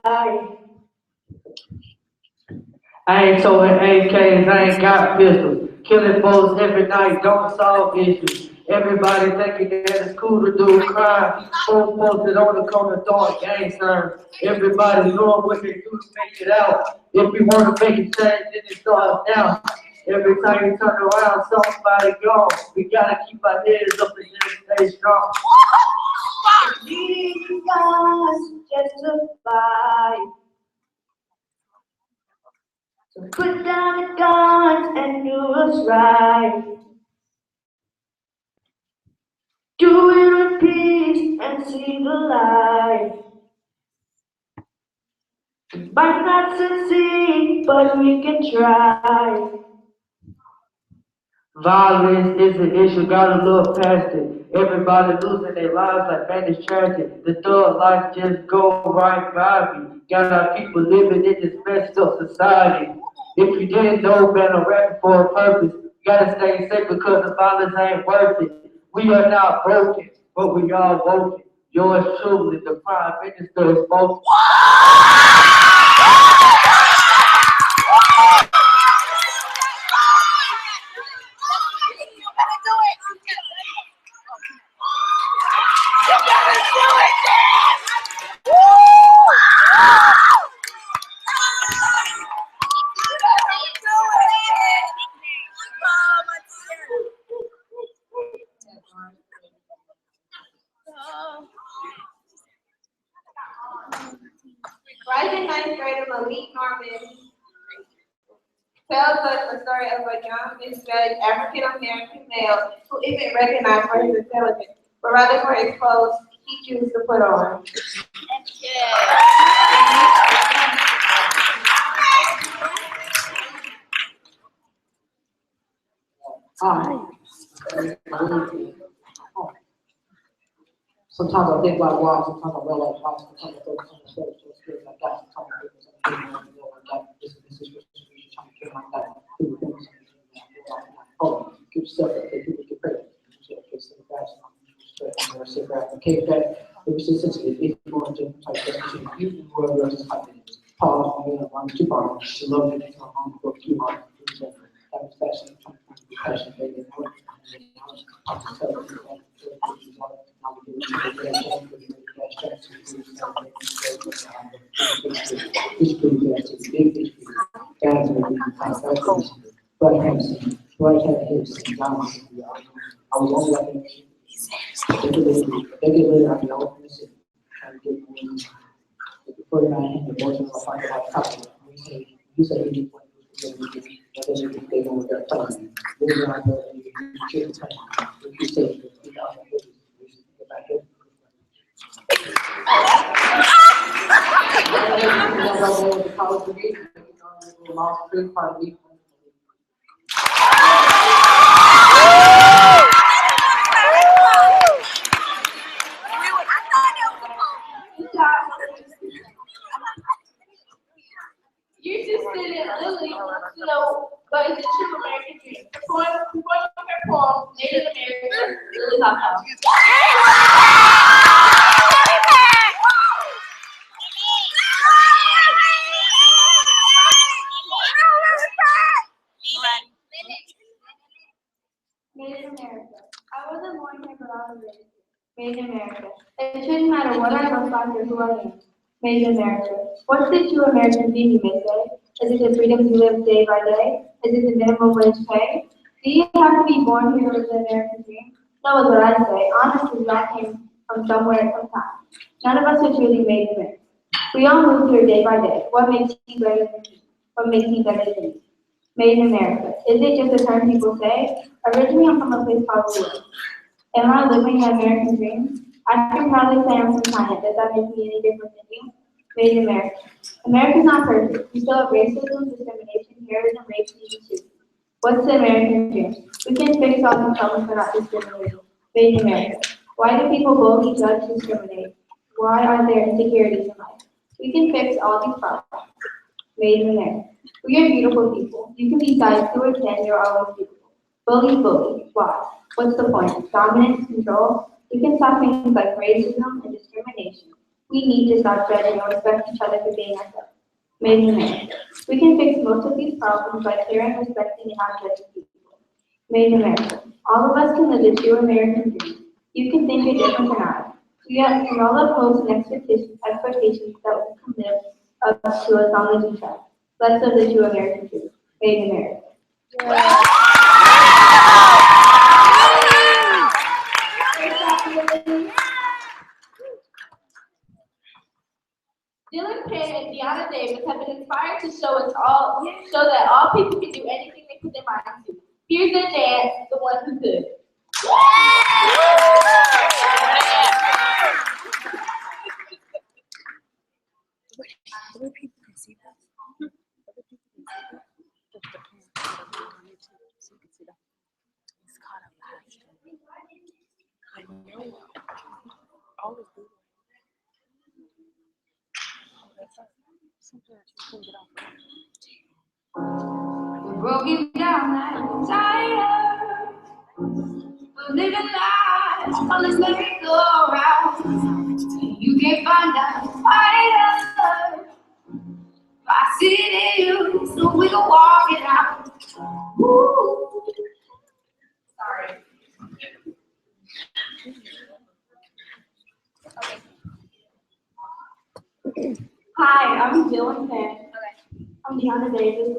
I ain't towing AKs, I ain't got pistols. Killing folks every night don't solve issues. Everybody thinking that it's cool to do crime. Folks posted on the corner throwing gang signs. Everybody doing what they do to make it out. If we want to make a change, then it starts now. Every time you turn around, somebody gone. We gotta keep our heads up and stay strong. Needing guns just to fight. So put down the guns and do us right. Do it with peace and see the light. We might not succeed, but we can try. Violence is an issue, gotta look past it. Everybody losing their lives like man is tragic. The thug life just go right by me. Got our people living in this messed up society. If you didn't know better, rapping for a purpose. You gotta stay safe because the violence ain't worth it. We are not broken, but we are woken. Yours truly, the Prime Minister is spoken. Rising ninth grader Malik Norman tells us the story of a young, misjudged African-American male who isn't recognized for his intelligence, but rather for his clothes he chooses to put on. Sometimes I think like wow, sometimes I realize wow, sometimes I focus on the skills like that, sometimes I focus on the like that, this is trying to kill like that, people think oh, keep yourself up, people get credit, okay, sit back, or sit back, okay, that, it was just sensitive, if you want to type of you were just type it, pause, one, two bars, she loved it, go too hard, that was passion, trying to be passionate, baby, You just sit in Lily, but it's a true American dream. Before her poem, Native American, Lily Hop. Made in America. I wasn't born here, but I was raised here. Made in America. It shouldn't matter what I look like or who I am. Made in America. What's the true American dream, you may say? Is it the freedom to live day by day? Is it the minimum wage pay? Do you have to be born here with the American dream? No is what I say. Honestly, we all came from somewhere at some time. None of us are truly made in America. We all move here day by day. What makes you better than me? What makes me better than you? Made in America. Is it just a term people say? Originally, I'm from a place called WIA. Am I living the American dream? I can probably say I'm from China. Does that make me any different than you? Made in America. America's not perfect. We still have racism, discrimination, terrorism, rape, and too. What's the American dream? We can fix all the problems for not discriminating. Made in America. Why do people boldly judge, discriminate? Why are there insecurities in life? We can fix all these problems. Made in America. We are beautiful people. You can be size 2 or 10, you're always beautiful. Bully. Why? What's the point? Dominance, control? We can stop things like racism and discrimination. We need to stop judging and respect each other for being ourselves. Made in America. We can fix most of these problems by caring, respecting, and not judging people. Made in America. All of us can live the true American dream. You can think you're different than I. We all have hopes and expectations that we can live up to as long as we try. Let's live the true American dream. Made in America. Dylan Penn and Deanna Davis have been inspired to show that all people can do anything they put their minds to. Here's their dance, the one who could. Other people can see this. Other people can see this. But the parents don't need to, so you can see that. It's caught up last. I know. Always do. Oh, that's something that you can get off. We broke it down that tired. We're living life. on the merry-go-round. You can't find out fighter. I see it in you, so we can walk it out. Woo. Sorry. Hi, I'm Dylan Fan. I'm Deanna Davis.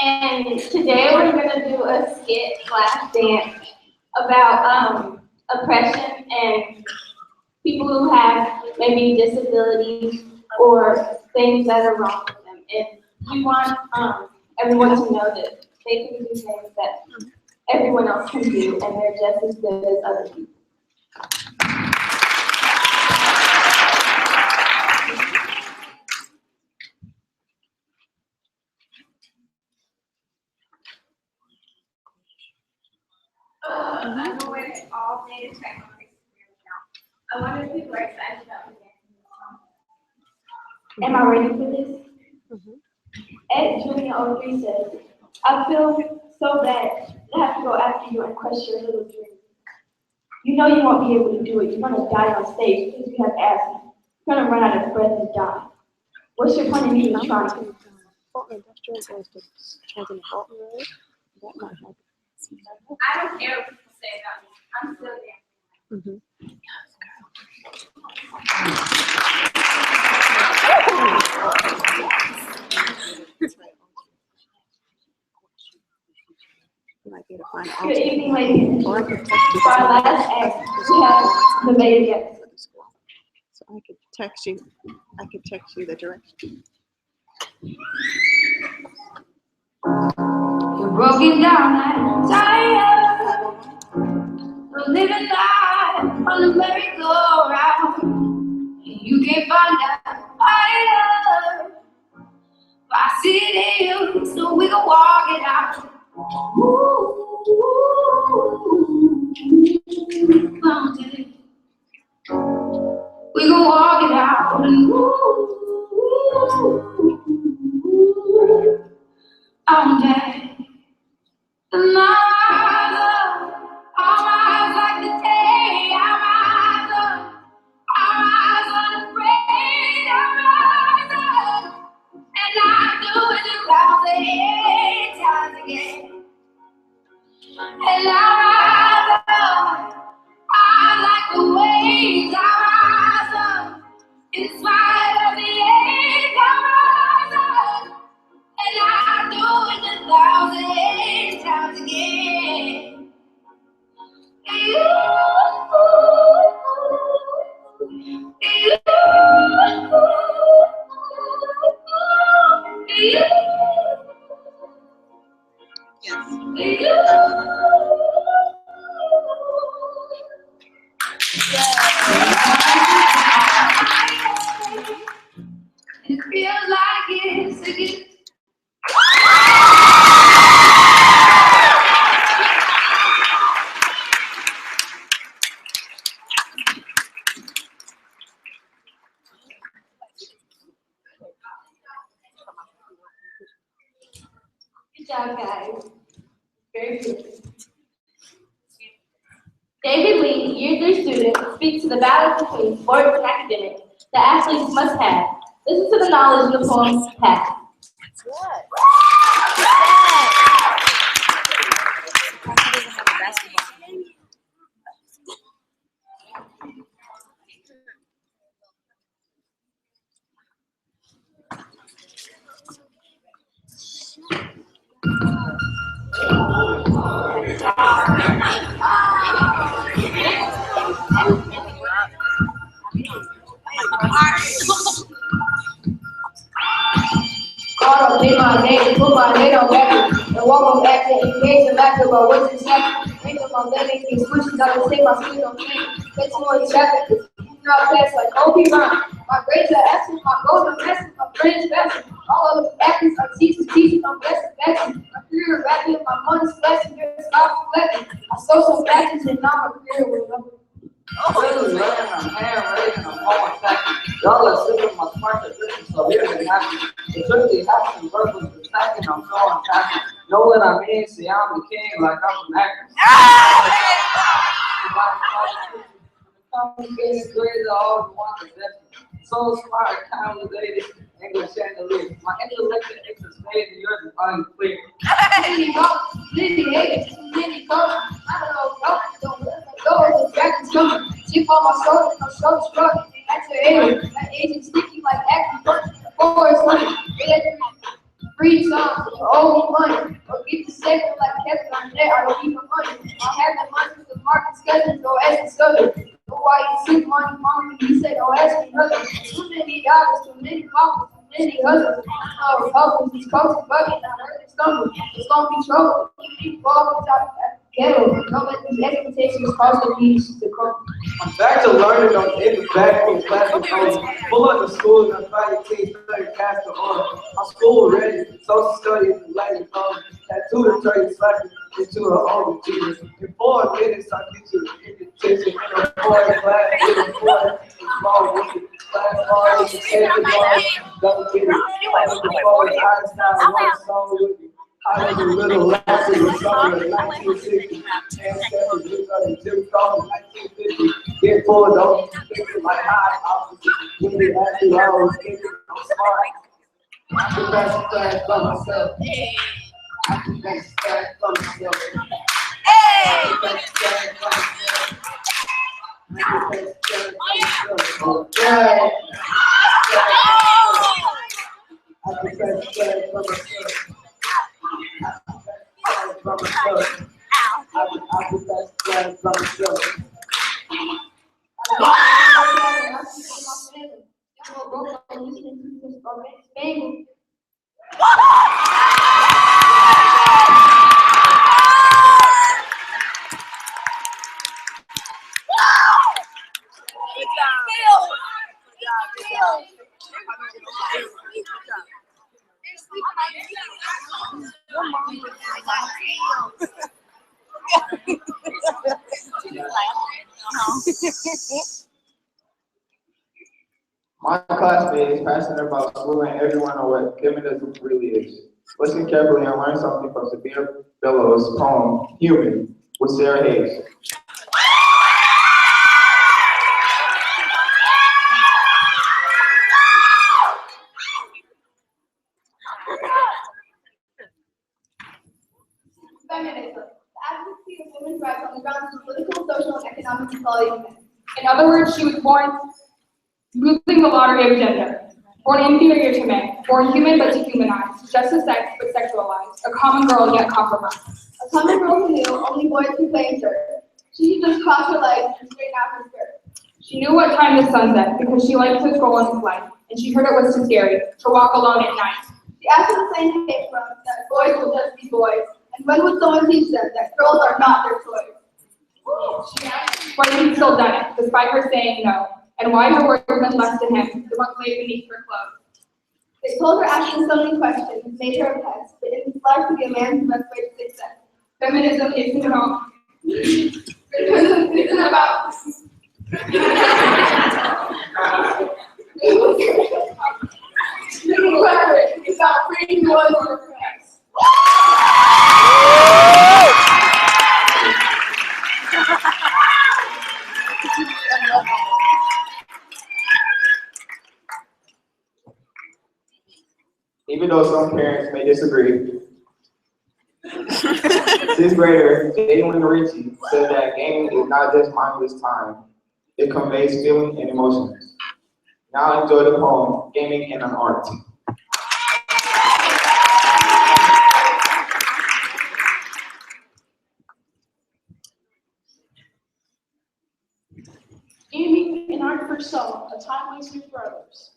And today we're going to do a skit/dance about oppression and people who have maybe disabilities or things that are wrong with them. And we want everyone to know that they can do things that everyone else can do, and they're just as good as other people. I'm aware that all data technology is real now. I wonder if people are excited about the dance. Am I ready for this? Ed Junior 03 says, I feel so bad to have to go after you and crush your little dream. You know you won't be able to do it. You're going to die on stage because you have asthma. You're going to run out of breath and die. What's your point in even trying? Fulton Industrial goes to Trenton Fulton Road. That might help. I don't care what people say about me. I'm still dancing. You might be able to find an Good evening, ladies. Or I could text you. For our last act, we have the mayor guest. So I could text you the direction. You're broken down and tired of living life on the merry-go-round. You can't find that fighter. I see it in you, so we can walk it out. Mountain. We can walk it out and I'm dead. And our eyes like the day, our eyes unafraid, our eyes up. And I do it 1,008 times again. And our eyes like the waves, our eyes up. In spite of the age, our eyes up. And I do it 1,008 times again. It feels like it's again. Good job, guys. Very good. David Lee, Year 3 student, speaks to the balance between sports and academics that athletes must have. Listen to the knowledge the poem has. Caught up in my name, put my head on back, and walk on back to engage and laughter about what's exactly. Think of my living, these squishes, I will take my skin on clean. Let's more traffic, not fast like Kobe Bryant. My grades are excellent, my goals are massive, my friends best. All of the athletes are teachers, I'm blessed, blessed. My career rapping, my money's blessing, there's life blessing. I saw some matches and now my career will love it. Really learning, I'm hand raising, I'm home attacking. Y'all are sipping my smart position, so here's the happy. It's really happening, verbally attacking, I'm showing passion. Know what I mean? See, I'm the king, like I'm from Akron. If I Communicating grades are all the ones that so smart, accommodated, English chandelier. My intellect and excellence made and yours is unclear. Many colors, many colors. I don't know, the back is coming. Chip on my shoulder struggling. That's your age. My age is sticky like acting. Forest money. Free songs, old money. Or get the second like Kevin on there. I don't need my money. I have the money with the Marcus Cousins, or ask the Southern. Why you see money, mom, you said, don't ask me nothing. Too many dollars, too many coffers, too many husbands. Oh, husbands, these folks are bugging, I heard they stumble. It's gonna be trouble. Keep falling out of that ghetto. Don't let these expectations cause the peace to come. I'm back to learning on the back from classic codes. Pull up the school and I'm fighting teams, study cast the order. My school ready, social studies, and lighting codes. Tattoo the trade slacking into her own Jesus. In 4 minutes, I get you the invitation in a boy class, in a boy, small with the class bar, with the safety bar, don't get it. I look the forward, eyes down, one song with me. I was a little lax in the summer of 1960. And 7 years old, Jim Crow in 1950. Get pulled over, thinking like high officers. When they ask you, I was thinking I'm smart. I'm the best friend for myself. I'm the best friend for myself. I'm the best friend for myself. I'm the best friend for myself. Okay. I'm the best friend for myself. I'm the best friend for myself. My classmate is passionate about schooling everyone on what feminism really is. Listen carefully and learn something from Sabina Bellow's poem, Human, with Sarah Hayes. Feminism, the advocacy of women's rights on the grounds of political, social, and economic equality of men. In other words, she was born losing the lottery of gender. Born inferior to men, born human but dehumanized, just as sex but sexualized, a common girl yet compromised. A common girl who knew only boys could play in dirt. She just cross her legs and straighten out her skirt. She knew what time the sun set because she liked to stroll in his light, and she heard it was too scary to walk alone at night. She asked where the saying came from that boys will just be boys, and when would someone teach them that girls are not their toys? She asked why he'd still done it, despite her saying no, and why her words meant less to him, the ones laid beneath her clothes. They told her asking so many questions made her a pest, but in this life to be a man's best way to success. Feminism isn't about. Feminism isn't about. It's about freeing boys from their friends. Even though some parents may disagree, 6th grader Jalen Ritchie said that gaming is not just mindless time, it conveys feeling and emotions. Now enjoy the poem, Gaming and an Art. Gaming and art for some, a time waster for others.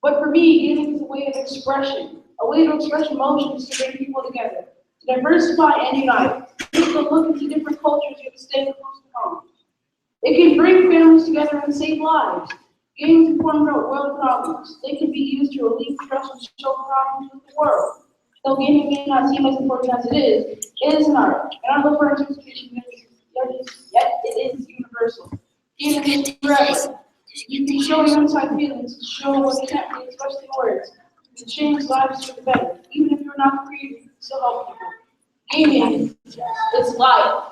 But for me, gaming is a way of expression, a way to express emotions to bring people together, to diversify and unite, to look into different cultures yet stay close to home. It can bring families together and save lives. Games can form world problems. They can be used to relieve stress and solve problems with the world. Though gaming may not seem as important as it is an art, and I'm referring to education, yet it is universal. Gaming is forever. You can show your inside feelings, show what can't be expressed in words, to change lives for the better. Even if you're not creative, you can still help people. Gaming is life.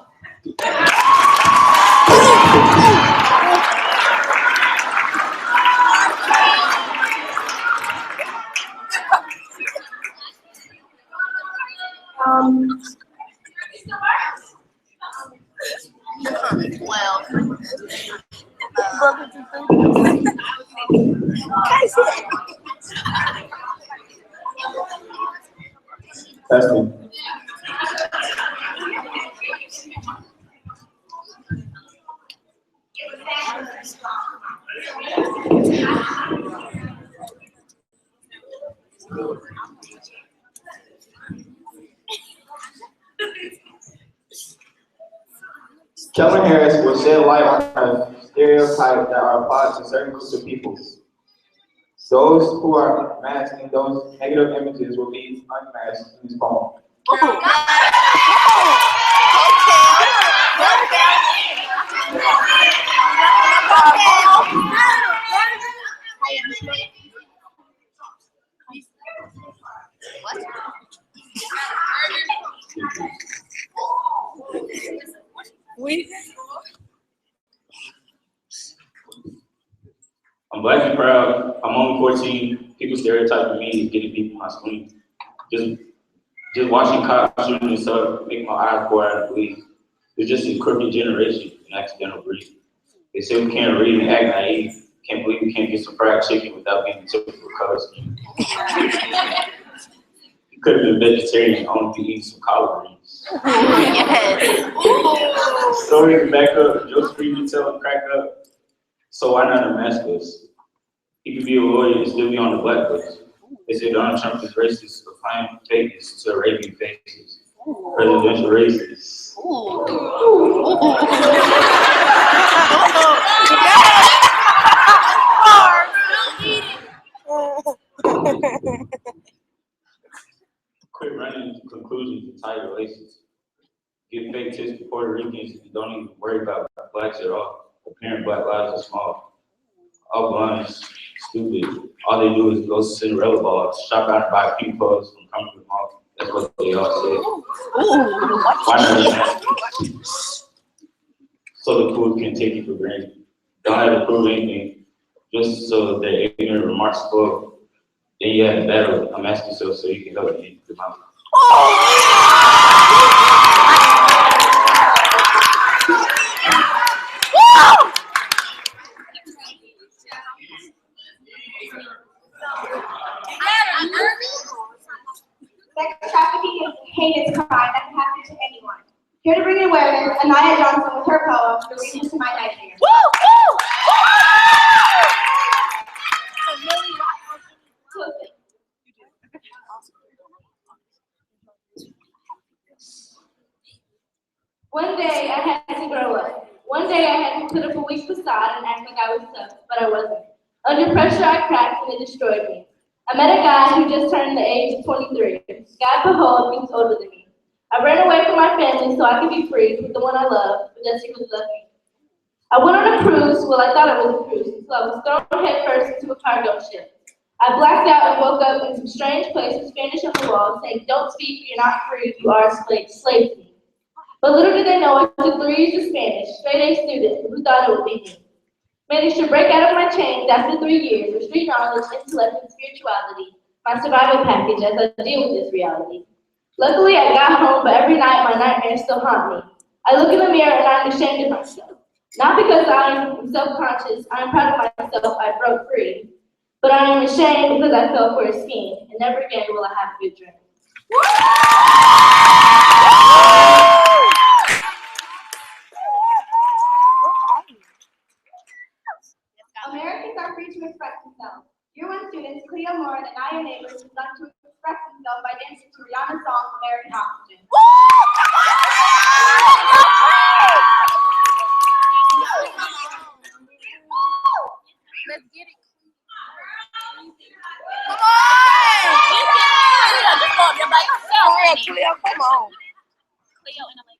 Testing. Kellen Harris will shed light on the stereotypes that are applied to certain groups of people. Those who are masked in those negative images will be unmasked in this poem. I'm black and proud. I'm only 14. People stereotyping me as getting beat with my screen. Just watching cops shooting and stuff make my eyes pour out and bleed. It's just a crooked generation, an accidental breed. They say we can't read and act naive. Can't believe we can't get some fried chicken without being the typical color scheme. You could have been vegetarian, only to eat some collard greens. Story to back up, Joe Street and tell him crack up. So why not unmask us? He could be a lawyer and still be on the black list. They say Donald Trump is racist, applying fakeness to Arabian faces. Presidential racist. Quit running to conclusions and tie your laces. Give fake tips to Puerto Ricans and don't even worry about blacks at all. Apparent black lives are small. All blind, stupid. All they do is go Cinderella balls, shop out and buy pink clothes from Comfort Mall. That's what they all say. Why not? So the fools can take you for granted. Don't have to prove anything, just so their ignorant remarks flow. Then you have to battle. I'm asking yourself so you can help me get them out. Sex trafficking is a heinous crime that can happen to anyone. Here to bring awareness, Anaya Johnson with her poem, The Reason to My Nightmare. One day I had to grow up. One day I had to put up a weak facade and act like I was tough, but I wasn't. Under pressure I cracked and it destroyed me. I met a guy who just turned the age of 23. God behold, he was older than me. I ran away from my family so I could be free with the one I loved, but just he was lucky. I went on a cruise, well I thought it was a cruise, so I was thrown head first into a cargo ship. I blacked out and woke up in some strange place with Spanish on the wall saying, "Don't speak, you're not free, you are a slave to me." But little did they know I took 3 years of Spanish, straight A student, who thought it would be me. Managed to break out of my chains after 3 years with street knowledge, intellect, and spirituality, my survival package as I deal with this reality. Luckily, I got home, but every night my nightmares still haunt me. I look in the mirror and I'm ashamed of myself. Not because I am self-conscious, I am proud of myself, I broke free. But I am ashamed because I fell for a scheme, and never again will I have a good dream. Americans are free to express themselves. Year 1 students Cleo Moore and Anaya Neighbors would like to express themselves by dancing to Rihanna's song, American Oxygen. Let's get it. Come on! Cleo, just go up there by yourself. Cleo, come on. Cleo and I'm like,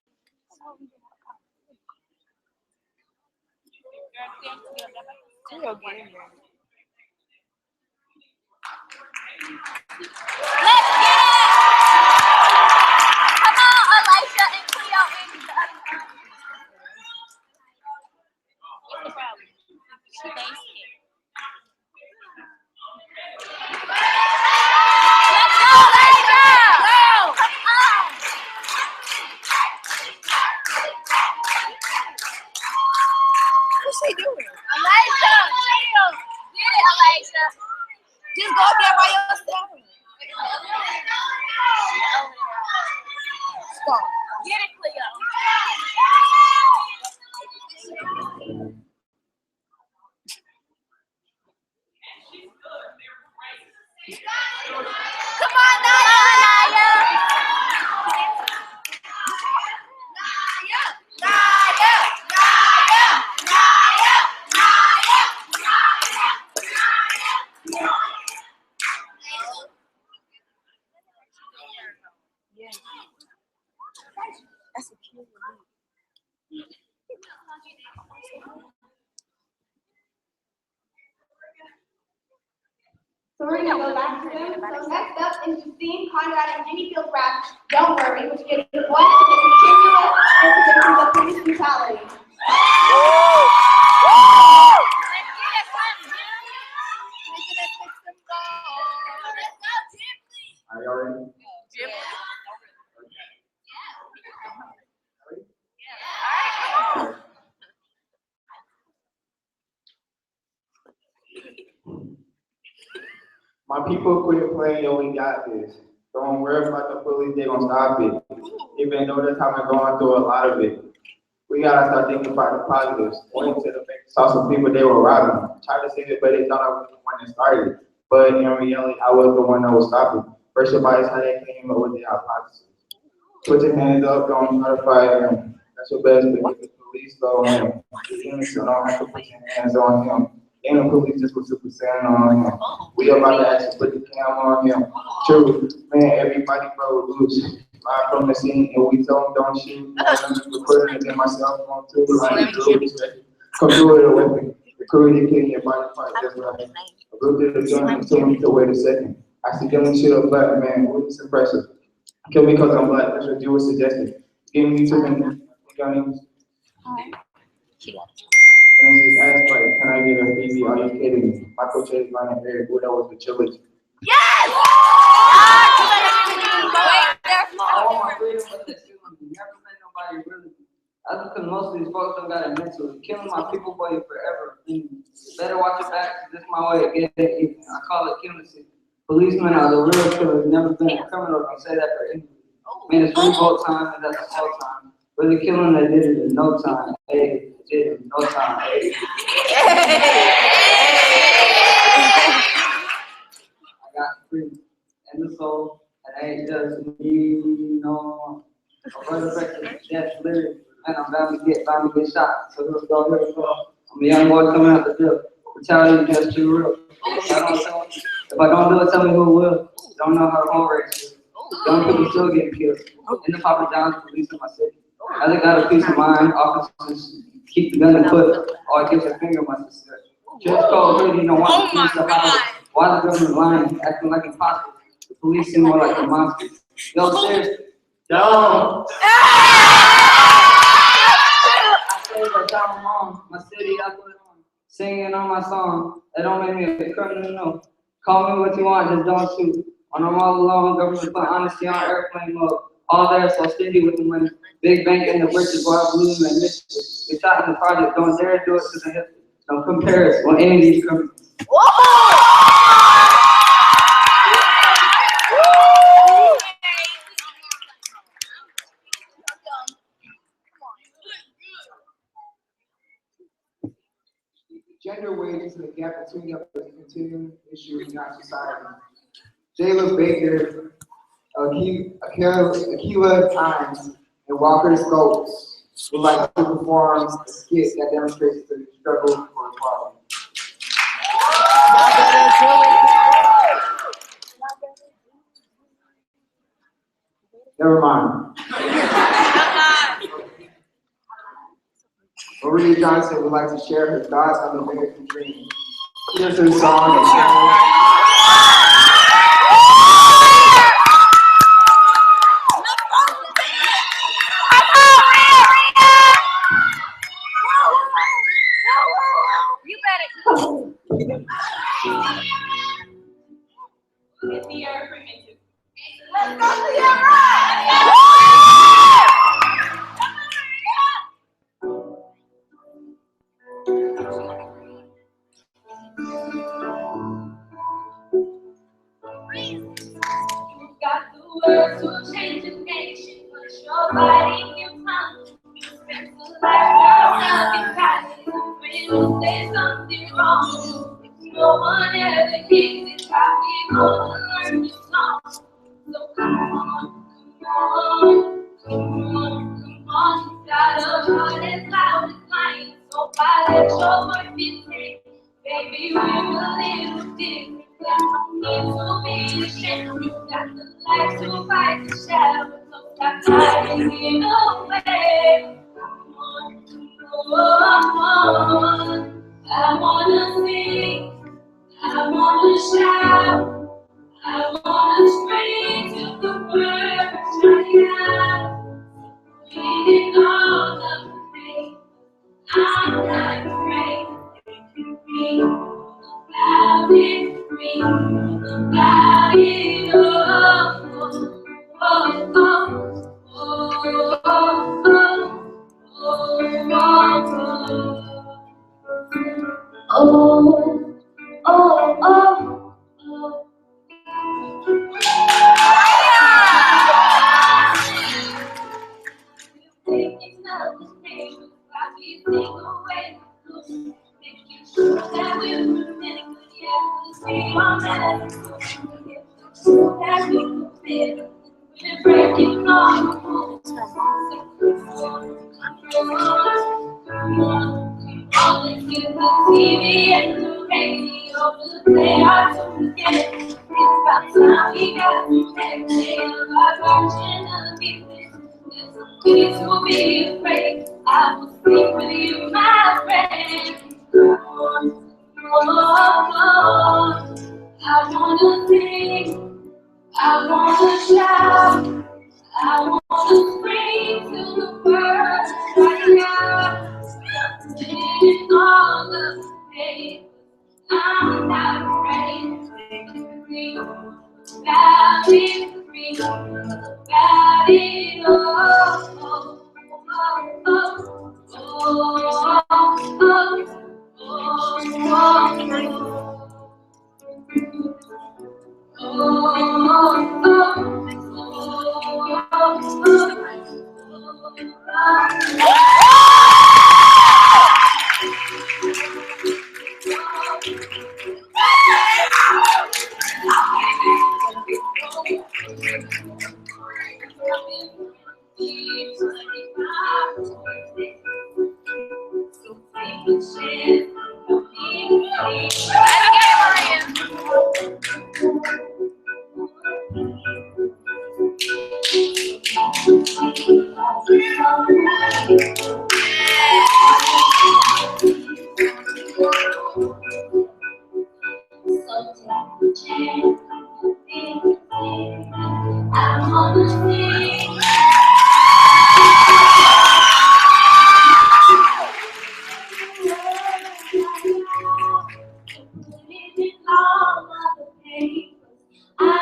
Cleo, get in there. Let's get it! Come on, Elisha and Cleo and the other one. What's the problem? She stays here. Let's go, Elisha! Go! Come on! What's she doing? Elijah, chill. Get it, Elijah. Just go up there by yourself. Stop. Get it, Cleo. Come on, Naya. That's a cute one. So we're gonna go back to them. So next up is Justine, Conrad, and Jimmy Field's rap, Don't Worry, which gives voice to the continuous incidents of police brutality. Are y'all ready? My people quit playing, yo, we got this. Don't worry about the police, they gonna stop it. Even though this time we're going through a lot of it. We gotta start thinking about the positives. Went to the bank, saw some people they were robbing. Tried to save it, but they thought I was the one that started. But in reality, I was the one that was stopping. First of all, it's how they came up with the hypothesis. Put your hands up, don't notify them. That's your best, but if the police go in, so don't have to put your hands on him. And the police just put super sand on him. We about to actually put the camera on him. True, man, everybody broke loose. Live from the scene, and we told them don't shoot. Recording it in my cell phone too. Like, come do it with me. The crew they kill your body part just right. A little bit of gun and told me to wait a second. I accidentally shoot a black man. Witness impressive. Kill me because I'm black. That's what you were suggesting. Give me two minutes. And then just asked like, can I get a BB? Are you kidding me? Michael Chase, Ryan, Eric, what else was the trilogy? Yes! I want my freedom, but they still never met nobody really. That's because most of these folks don't got it mentally. Killing my people for you forever. Better watch your back, 'cause this is my way of getting it even. I call it killing. Policemen are the real killers, never been a criminal. Don't say that for anything. Man, it's revolt time, and that's all time. Really killing, they did it in no time. Hey, they did it in no time. Hey. I got freedom and the soul, and I ain't just me no more. A resurrection, death, living, and I'm bound to get shot. So here we go. I'm a young boy coming out the field. Brutality is just too real. If I don't do it, tell me who will. Don't know how the whole race is. Young people still getting killed. In the Papa John's police in my city. I think got a peace of mind. Officers keep the gun and put, or gives a finger my sister. Just code really don't want to see stuff out. Why the government lying, acting like impossible? The police seem more like the monsters. Yo, seriously. Don't. I say that I'm wrong. My city, I put it on. Singing on my song. That don't make me a criminal, no. Call me what you want, just don't shoot. When I'm all alone, government put honesty on airplane mode. All there, so stingy with the money. Big bank in the bridges, boy, I believe in mystery. We shot in the project, don't dare do it to the hip. Don't compare us with any of these criminals. Gender wages and the gap between them is a continuing issue in our society. Jayla Baker, Akilah Times, and Walker Scopes would like to perform a skit that demonstrates the struggle for equality. Never mind. Maria Johnson would like to share her thoughts on the American dream. Here's her song. You got the words to change the nation, but your body can come. You spend the life yourself in private. When you say something wrong, if no one ever hears it, probably gonna learn your song. So come on, come on. You got a heart as loud as mine, so why let your voice be free? Baby, we're a little different. No need to be ashamed. You got the light to fight the shadows, so stop hiding it away. Come on, come on. I wanna sing, I wanna shout, I wanna scream till the words dry out. Leaving all of the pain, I'm not afraid. Free, about it, free, about it, Thinking of the name, probably think away the blues. Making sure that we're pretending, yeah, we are meant so that we can fit. We're breaking all the rules. Come on, let's get the TV and the radio to play our tune together. It's about time we got some everything about watching the business. There's no need to be afraid. I will speak with you, my friend. Come on. I wanna sing, I wanna shout, I wanna scream till the words cry out. In all the pain, I'm not afraid. Free, about it, free, about it,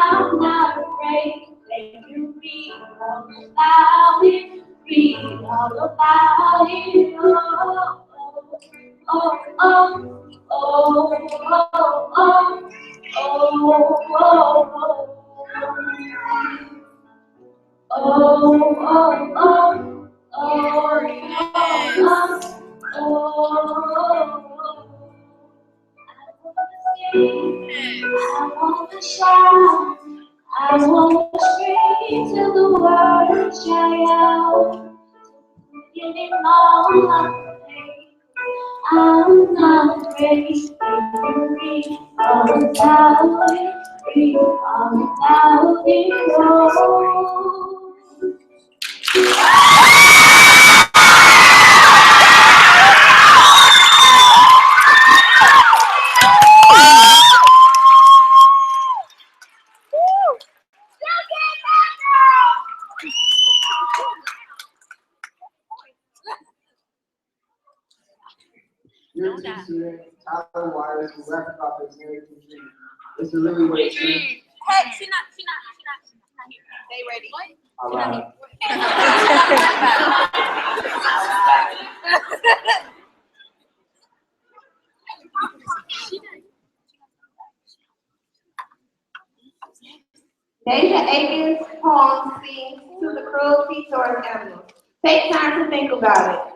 I'm not afraid, let you be all about it, be all about it, I wanna shout, I wanna scream till the words dry out. Giving all of the pain, I'm not afraid. Free, all about it, free, all about it, Your teacher, Tyler Wires, who rap about the American dream. It's a really way to Hey, she not here. They ready. All right. Deja Aiken's poem sings to the cruelty towards animals. Take time to think about it.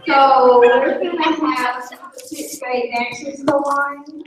So we're gonna have sixth grade dancers go on.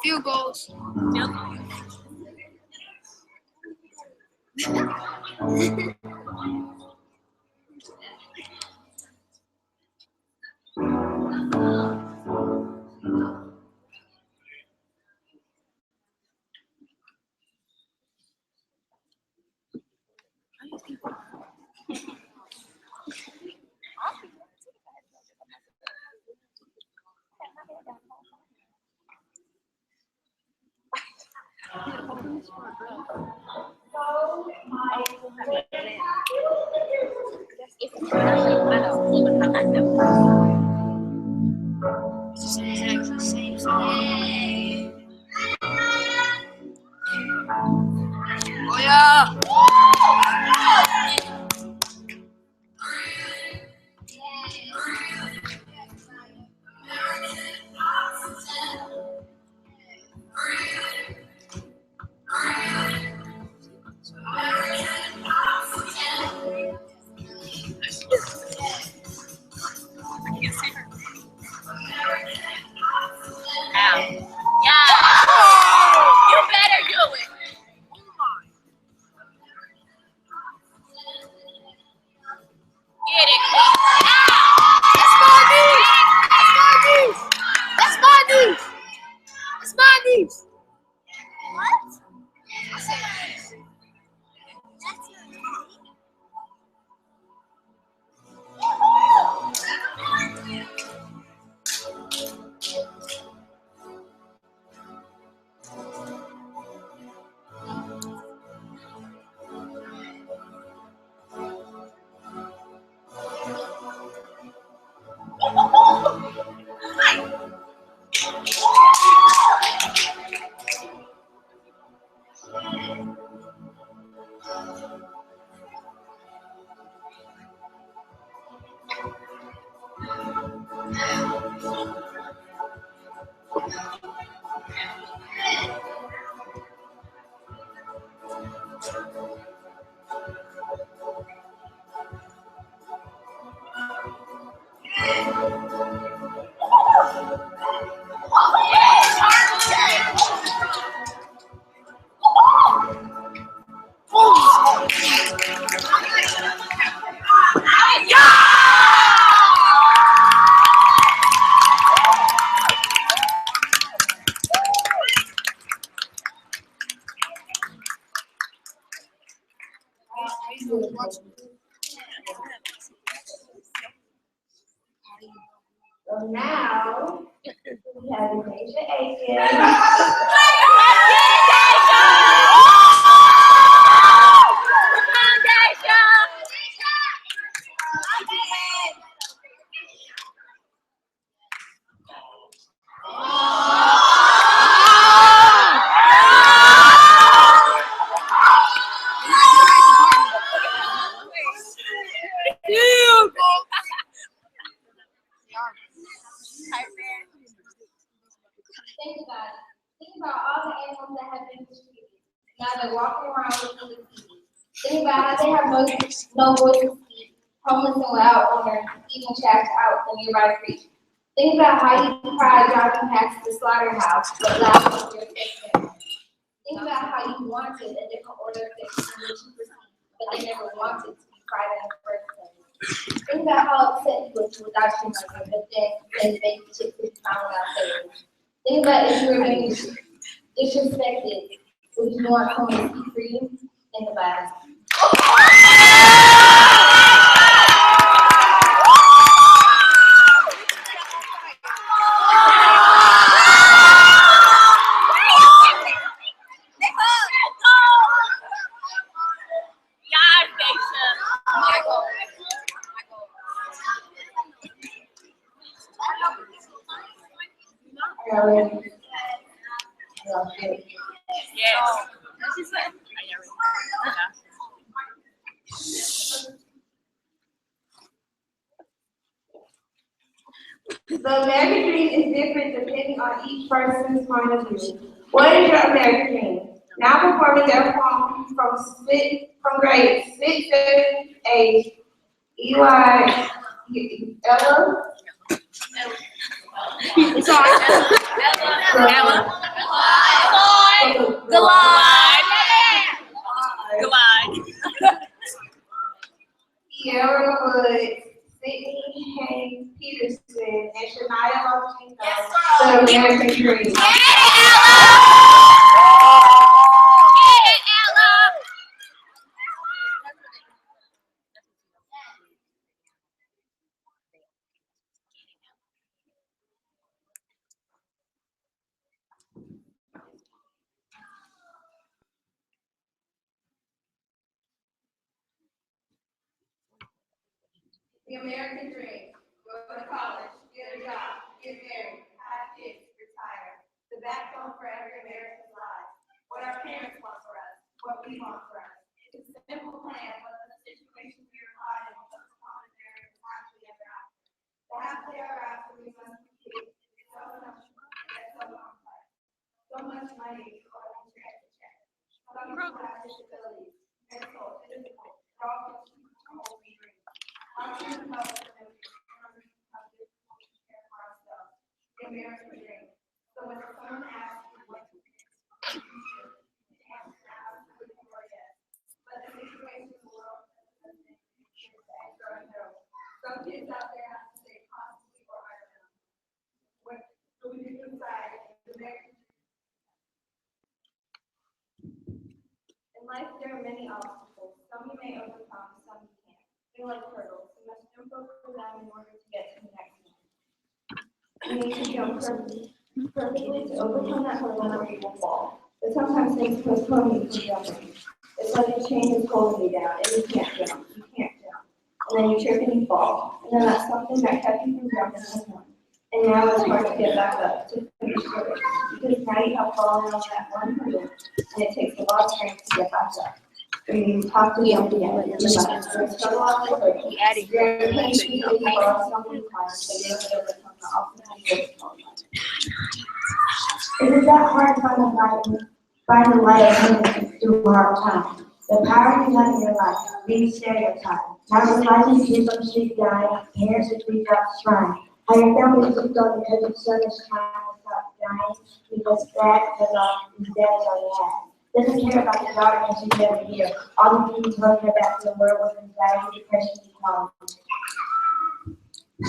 Field goals. Oh yeah. So now we have Deja Aiken. Think about all the animals that have been mistreated. Now they're walking around with the disease. Think about how they have no voice to speak, homeless and without owners, even trapped out in nearby creek. Think about how you cried driving past the slaughterhouse, but laughed at your family. Think about how you wanted a different order of things from which you received, but they never wanted to be fried in the first place. Think about how upset you were without your mother, but then they baked chips and found out later. Think about if you were being disrespected, would you want someone to speak for you? Think about it. The American dream is different depending on each person's point of view. What is your American dream? Now performing their poem from grade 6 to 8, EY Ella. It's on. Ella. Glide. Kiara Woods, Sydney Haynes Peterson, and Shania Martinez. The American dream. The American dream. Go to college, get a job, get married, have kids, retire. The backbone for every American's life. What our parents want for us, what we want for us. It's a simple plan, but the situation we are caught in becomes common there is happily ever after. The happily ever after we must complete is so much and so complex. So much money to go on check to check. Some people have disabilities, mental, physical, they're all control we dream. How can we help them if we have difficult to care for ourselves? The American dream. So when someone asks you what you think, the answer is absolutely yes. But the situation in the world doesn't make it extra no. Some kids out there have to say constantly or I don't know. What do we do inside the American dream? In life, there are many obstacles. Some you may overcome, some you can't. They're like hurdles. You must jump over them in order to get to the next one. You need to jump perfectly to overcome that hurdle or you will fall. But sometimes things postpone you from jumping. It's like a chain is holding you down and you can't jump. You can't jump. And then you trip and you fall. And then that's something that kept you from jumping has gone. And now it's hard to get back up to finish the race. Because now you have fallen on that one hurdle and it takes a lot of strength to get back up. You have to jump again. You're struggle off the hurdle. You're impatient to fall something times, so you don't overcome the obstacle. It is that hard to find the light of heaven through hard times. The power you let in your life, being stereotyped. Now realizing kids on the street dying, parents at 3 jobs trying. How your family is going because of so much time and stop dying because that is all you have. Doesn't care about the daughter and she's never here. All the things running her back to the world with anxiety, depression, and equality.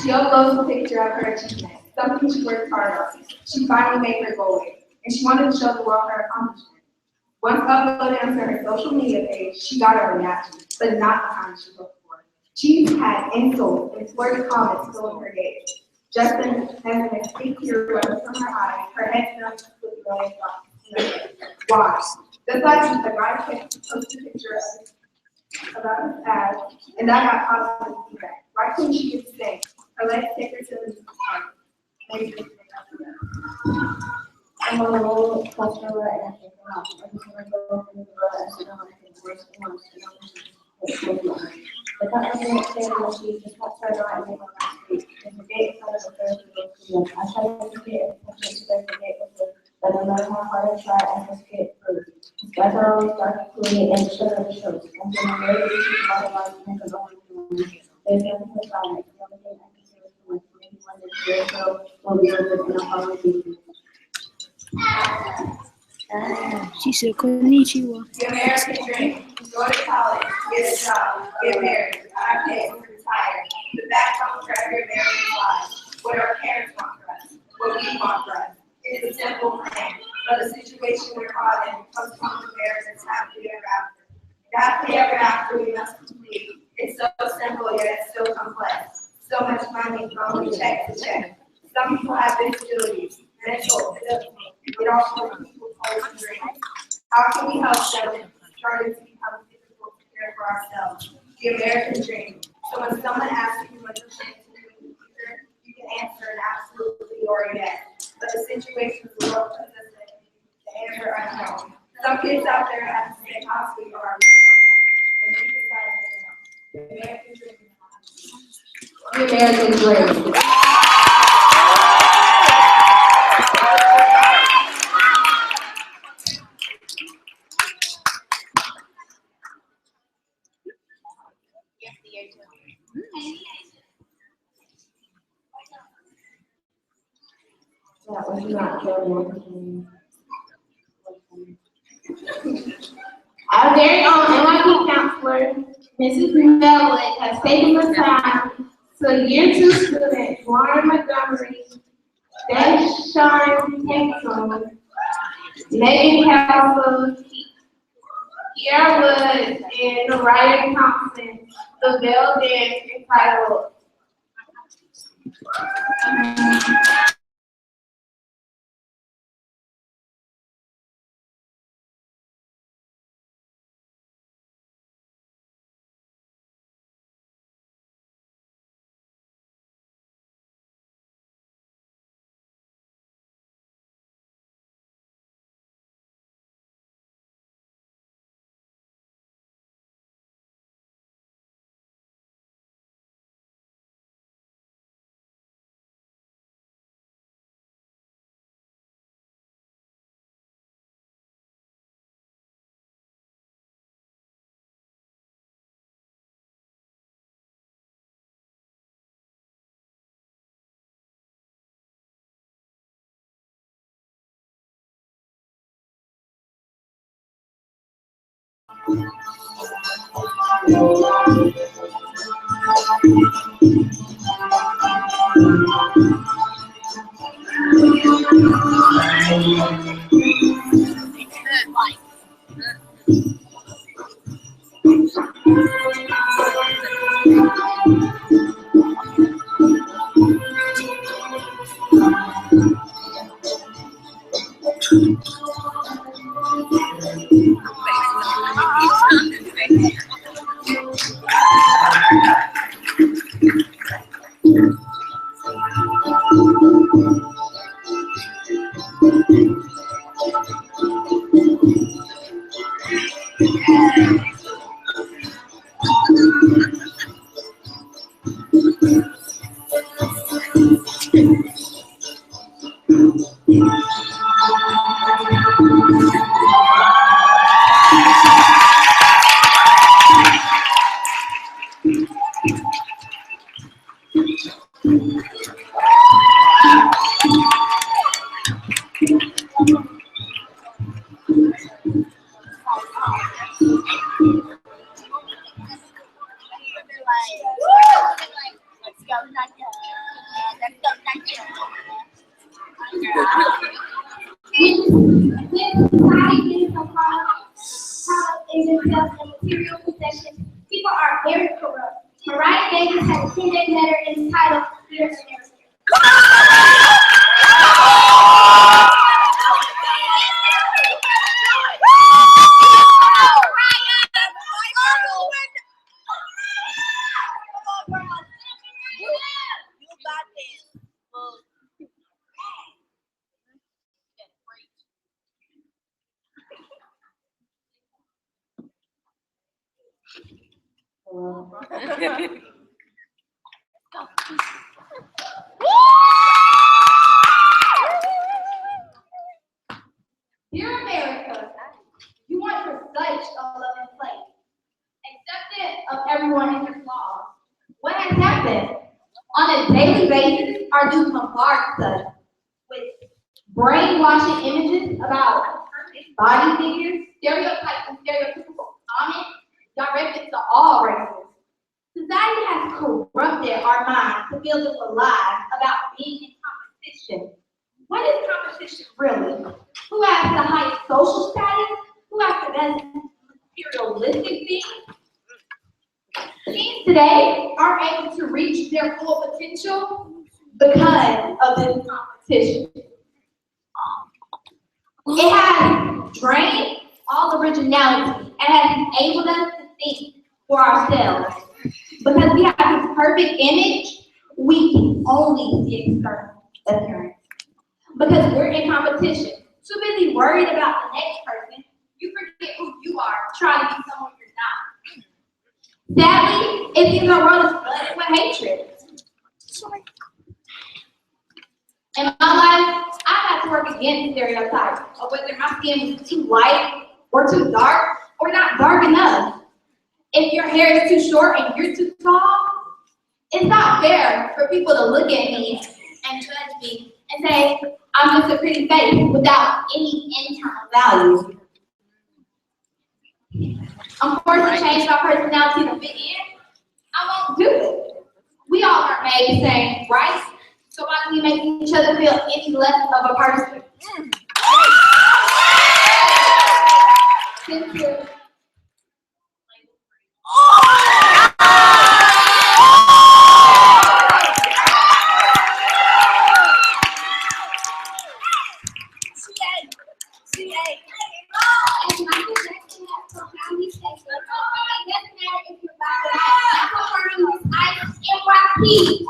She uploads a picture of her achievement, something she worked hard on. She finally made her goal, and she wanted to show the world her accomplishment. Once uploaded onto her social media page, she got a reaction, but not the kind she looked for. She had insults and flirty comments filling her gaze. Just as an big tear running from her eye, her head fell with the million thoughts. Why? Just like the guy posted a picture about his ass, and that got positive feedback. Why couldn't she get the same? Her legs take her to the park. Maybe they I'm on the roll of customer and I think I'm not. I just want to go through the road and sit down and work and lunch and the customer said when she just got started right and they went last week. There's a gate in front of the Thursday room. I tried to get it, but the gate was good. But no matter how hard I try, I just get through. That's how I always start to clean and show the shows. I'm getting ready to see a lot of life and the only thing. There's nothing to find. The only thing I can say is to maybe one day here, so we'll be able to follow you. She said, Konnichiwa. The American dream, go to college, get a job, get married, I pay to retire. The back home for every American life. What our parents want for us, what we want for us. It's a simple plan, but the situation we're caught in comes from Americans happily ever after. Happily ever after we must complete. It's so simple yet it's so complex. So much money from check to check. Some people have disabilities, mental, physical. It also people's hopes and dreams. How can we help them starting to become difficult to care for ourselves? The American dream. So when someone asks you what you plan to do in the future, you can answer an absolutely or yes. But the situation of the world puts us in the answer unknown. Some kids out there have to stay possibly or are really unknown. And we decide to know. The American dream. The American dream. That was not very Our very own MYP counselor, Mrs. Melwood, has taken the time to Year 2 student Lauren Montgomery, Deshawn Hanson, Megan Castle, Kiara Wood, and Ryan Thompson, the Bell Dance entitled When society gets so caught up in themselves and material possessions, people are very corrupt. Mariah Davis has a 10-day letter entitled Fear and Narrative. Dear America, you want for such a loving place, accepted of everyone and their flaws. What has happened? On a daily basis, our youth bombards us with brainwashing images about body figures, stereotypes, and stereotypical comments directed to all races. Society has corrupted our minds to feel this alive about being in competition. What is competition really? Who has the highest social status? Who has the best materialistic things? Teens today aren't able to reach their full potential because of this competition. It has drained all originality and has enabled us to think for ourselves. Because we have this perfect image, we can only see external appearance. Because we're in competition, too busy worried about the next person, you forget who you are, trying to be someone you're not. Sadly, it seems our world is flooded with hatred. In my life, I had to work against stereotypes of whether my skin was too light or too dark or not dark enough. If your hair is too short and you're too tall, it's not fair for people to look at me and judge me and say, I'm just a pretty face without any internal value. I'm forced to change my personality to fit in. I won't do it. We all are made the same, right? So why do we make each other feel any less of a person? Thank you. And Michael Jackson has profoundly stated, it doesn't matter if you're black or white, confirming this item MYP.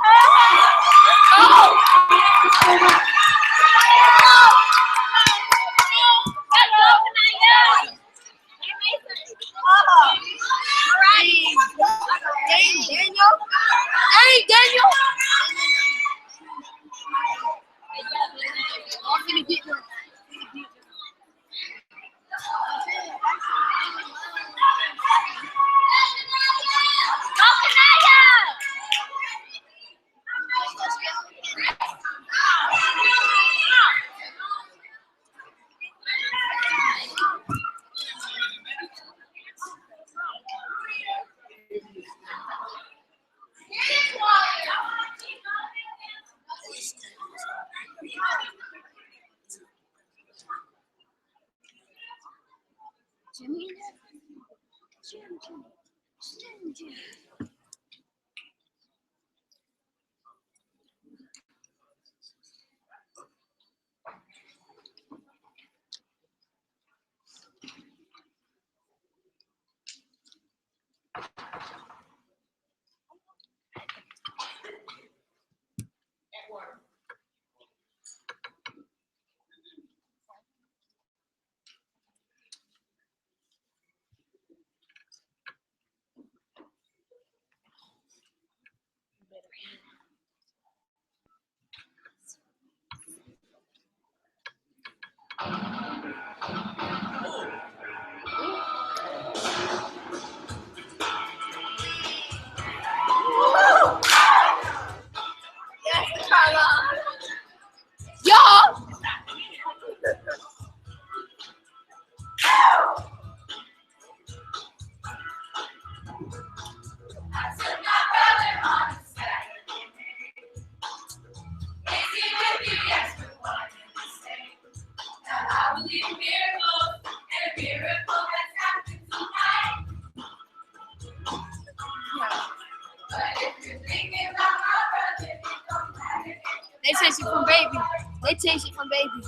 They taste it from baby.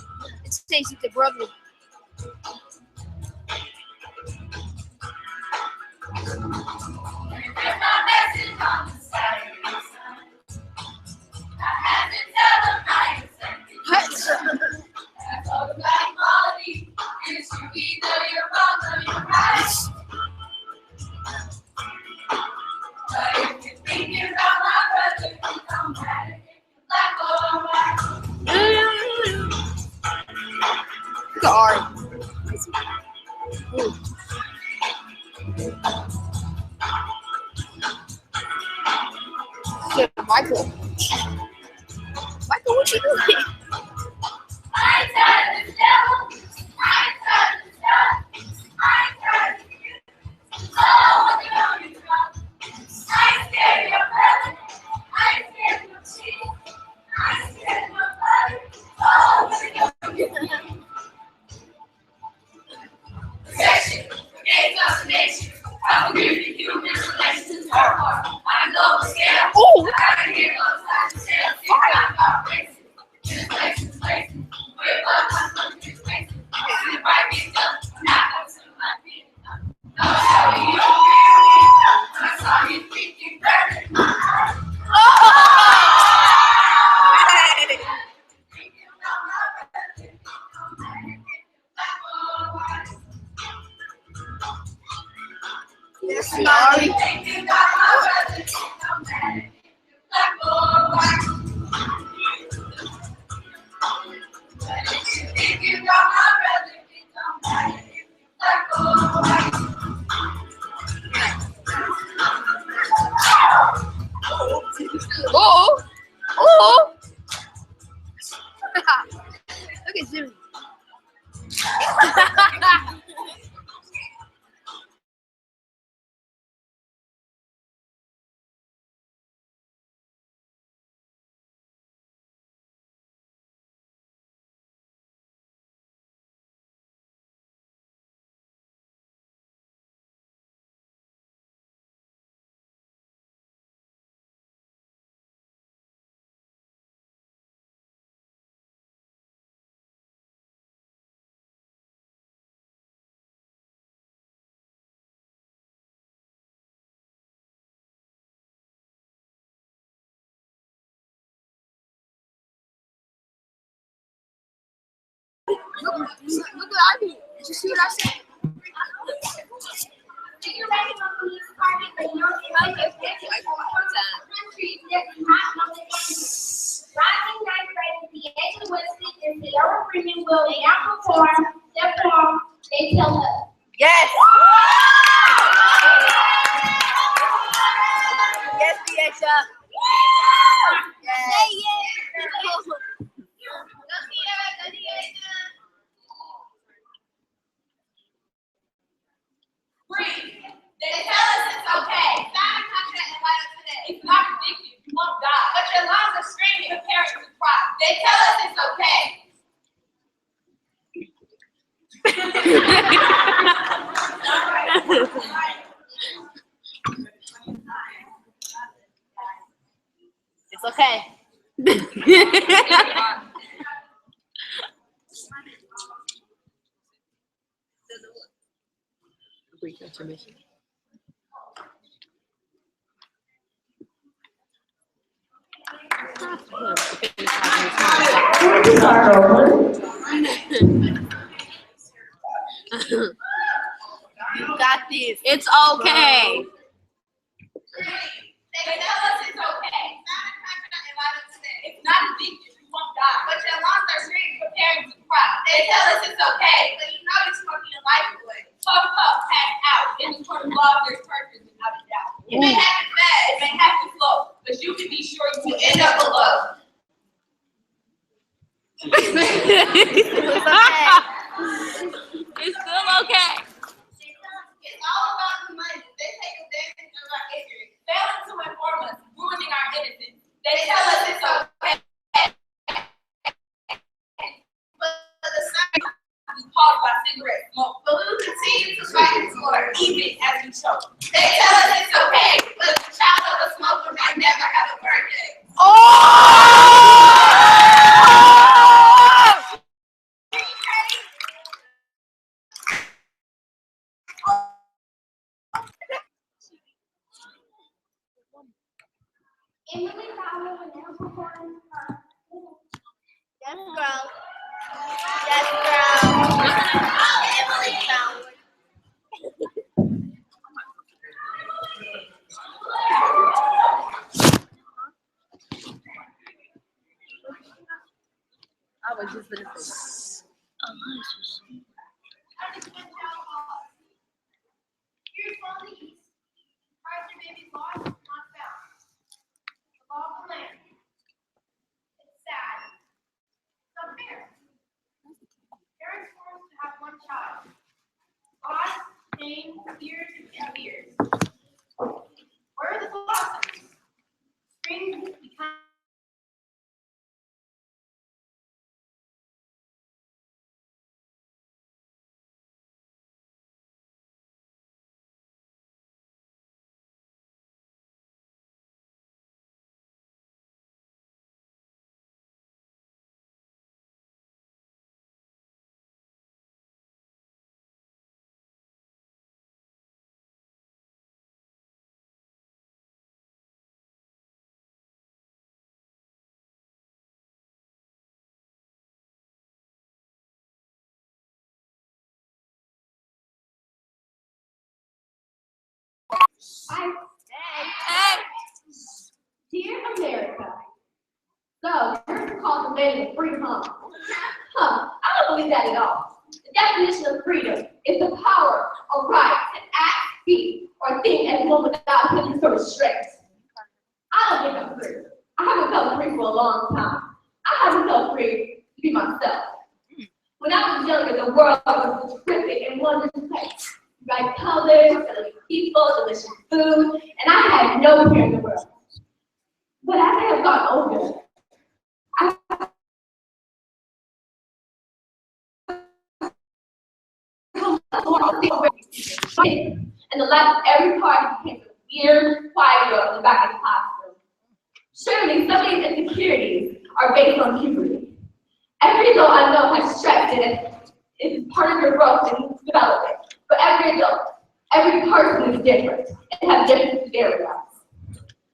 It's tasted the brother. Look at Ari. Shit, Michael. Michael, what you doing? Oh! Yes, Ari. Oh! Oh! Look at Jimmy. Look what I did. Did you see what I said? Rising night rate, the age of whiskey is the lower premium will outperform their form, they tell us. Yes! Yes, Deisha. Yes. Breathe. They tell us it's okay. Sign a contract and light up today. It's not addictive. You won't die. But your lungs are screaming and parents will cry. They tell us it's okay. It's okay. Brief intermission. You got this. It's okay. They tell us it's okay. Sign a contract and light up today. It's not addictive. You won't die. But your lungs are screaming for parents to cry. They tell us it's okay. But you know you're smoking your life away. Puff, pass out. In the court of law, there's purpose without a doubt. It may happen fast, it may happen slow, but you can be sure you will end up below. It's okay. It's still okay. It's all about the money. They take advantage of our ignorance, failing to inform us, ruining our innocence. They tell us it's okay. But the sun is caused by cigarette smoke. But we will continue to fight this war even as we choke. They tell us it's okay, but the child of a smoker might never have a birthday. Oh! girl. Yes, girl. Emily found. I was just gonna say. Here's one of the East. Price your baby lost, not found. The law of the land. It's sad. It's unfair. Parents forced to have one child. Loss, pain, tears, and fears. Where are the blossoms? Spring becomes. Dear America, so you're called the name of free, huh? Huh, I don't believe that at all. The definition of freedom is the power or right to act, speak, or think as one without any sort of restraints. I don't think I'm free. I haven't felt free for a long time. I haven't felt free to be myself. When I was younger, the world was terrific and wonderful place. Bright colors, friendly people, delicious food, and I had no care in the world. But as I have gotten older, and the life of every party became a weird, quiet girl in the back of the classroom. Surely some of these insecurities are based on puberty. Every adult I know has stress in it. It's part of your growth and development. But every adult, every person is different and have different severities.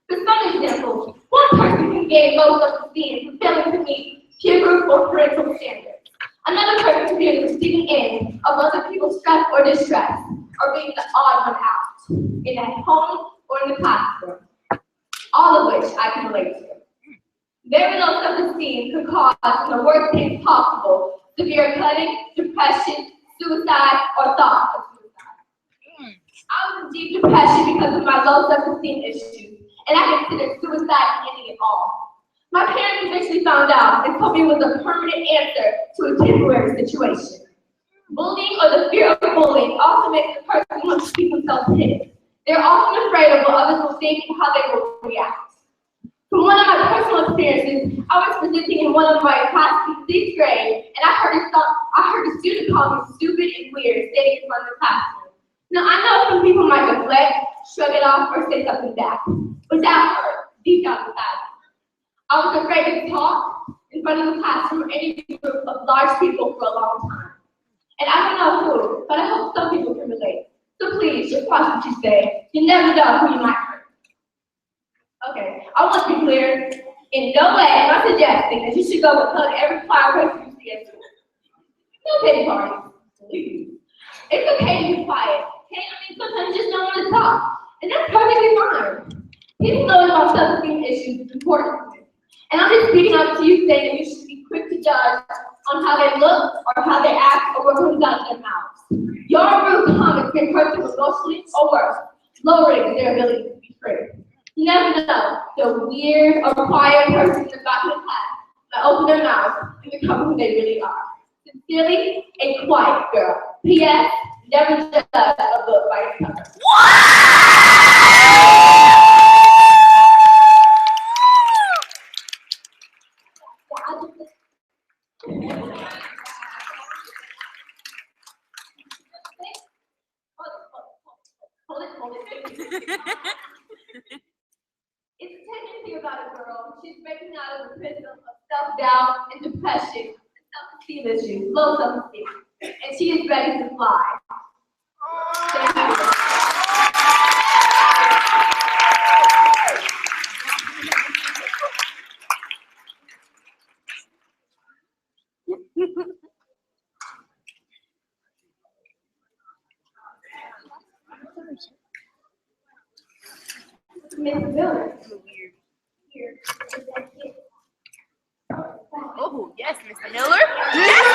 For some examples, one person can gain low self-esteem for failing to meet peer group or parental standards. Another person can be on the receiving end of other people's stress or distress, or being the odd one out, in at home or in the classroom, all of which I can relate to. Very low self-esteem could cause, in the worst case possible, severe cutting, depression, suicide, or thoughts of suicide. I was in deep depression because of my low self-esteem issues, and I considered suicide ending it all. My parents eventually found out and told me it was a permanent answer to a temporary situation. Bullying or the fear of bullying also makes the person want to keep themselves hidden. They're often afraid of what others will think and how they will react. From one of my personal experiences, I was presenting in one of my classes in 6th grade, and I heard a student call me stupid and weird standing in front of the classroom. Now, I know some people might deflect, shrug it off, or say something back, but that hurt deep down inside me. I was afraid to talk in front of the classroom or any group of large people for a long time. And I don't know who, but I hope some people can relate. So please, just watch what you say. You never know who you might hurt. Okay, I want to be clear. In no way am I suggesting that you should go and hug every choir person you see at school. No pity parties, please. It's okay to be quiet. Okay, I mean, sometimes you just don't want to talk. And that's perfectly fine. People knowing about self-esteem issues is important to me. And I'm just speaking up to you saying that you should be quick to judge on how they look or how they act or what comes out of their mouths. Your rude comments can hurt them emotionally or worse, lowering their ability to be free. You never know, the weird or quiet person in the back of the class might open their mouth and become who they really are. Sincerely, a quiet girl. P.S. Never judge a book by its cover. Hold it. It's technically about a girl. She's breaking out of the prison of self-doubt and depression and self-esteem issues, low self-esteem. And she is ready to fly. Thank you. Ms. Miller. Oh, yes, Mr. Miller. Yes,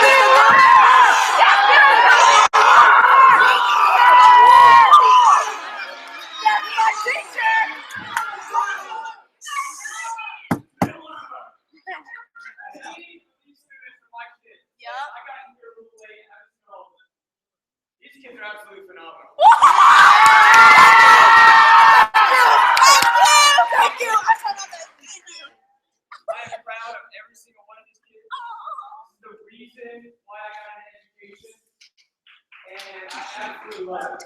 These kids are absolutely phenomenal. Thank you. I am proud of every single one of these kids. This is the reason why I got an education, and I absolutely love it.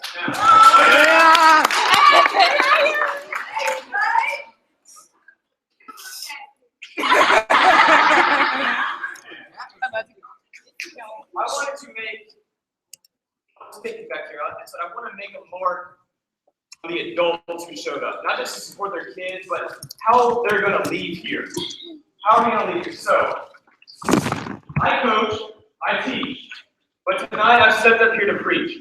I wanted to make, I was thinking back here, I said I want to make a mark on the adults who showed up, not just to support their kids, but how they're going to leave here. How are we going to leave here? So, I coach, I teach, but tonight I've stepped up here to preach.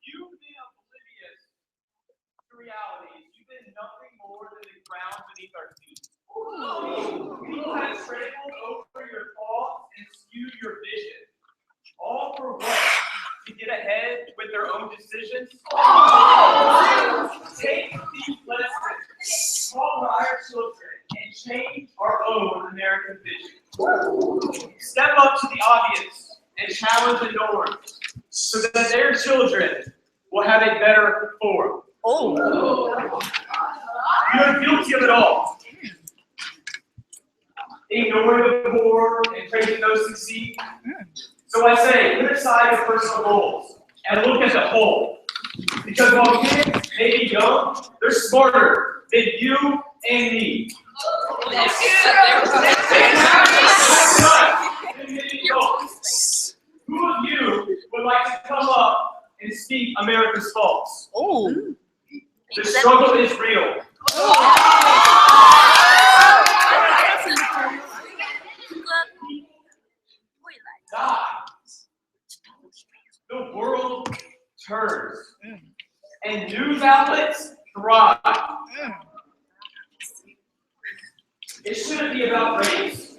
You've been oblivious to reality. You've been nothing more than the ground beneath our feet. People have trampled over your thoughts and skewed your vision. All for what? To get ahead with their own decisions? Take these lessons, call our children, and change our own American vision. Step up to the obvious and challenge the norms so that their children will have a better forum. You're guilty of it all. Ignoring the poor and praising those who succeed. So I say, put aside your personal goals and look at the whole. Because while kids may be young, they're smarter than you and me. Who of you would like to come up and speak America's faults? The struggle is real. The world turns, and news outlets thrive. It shouldn't be about race,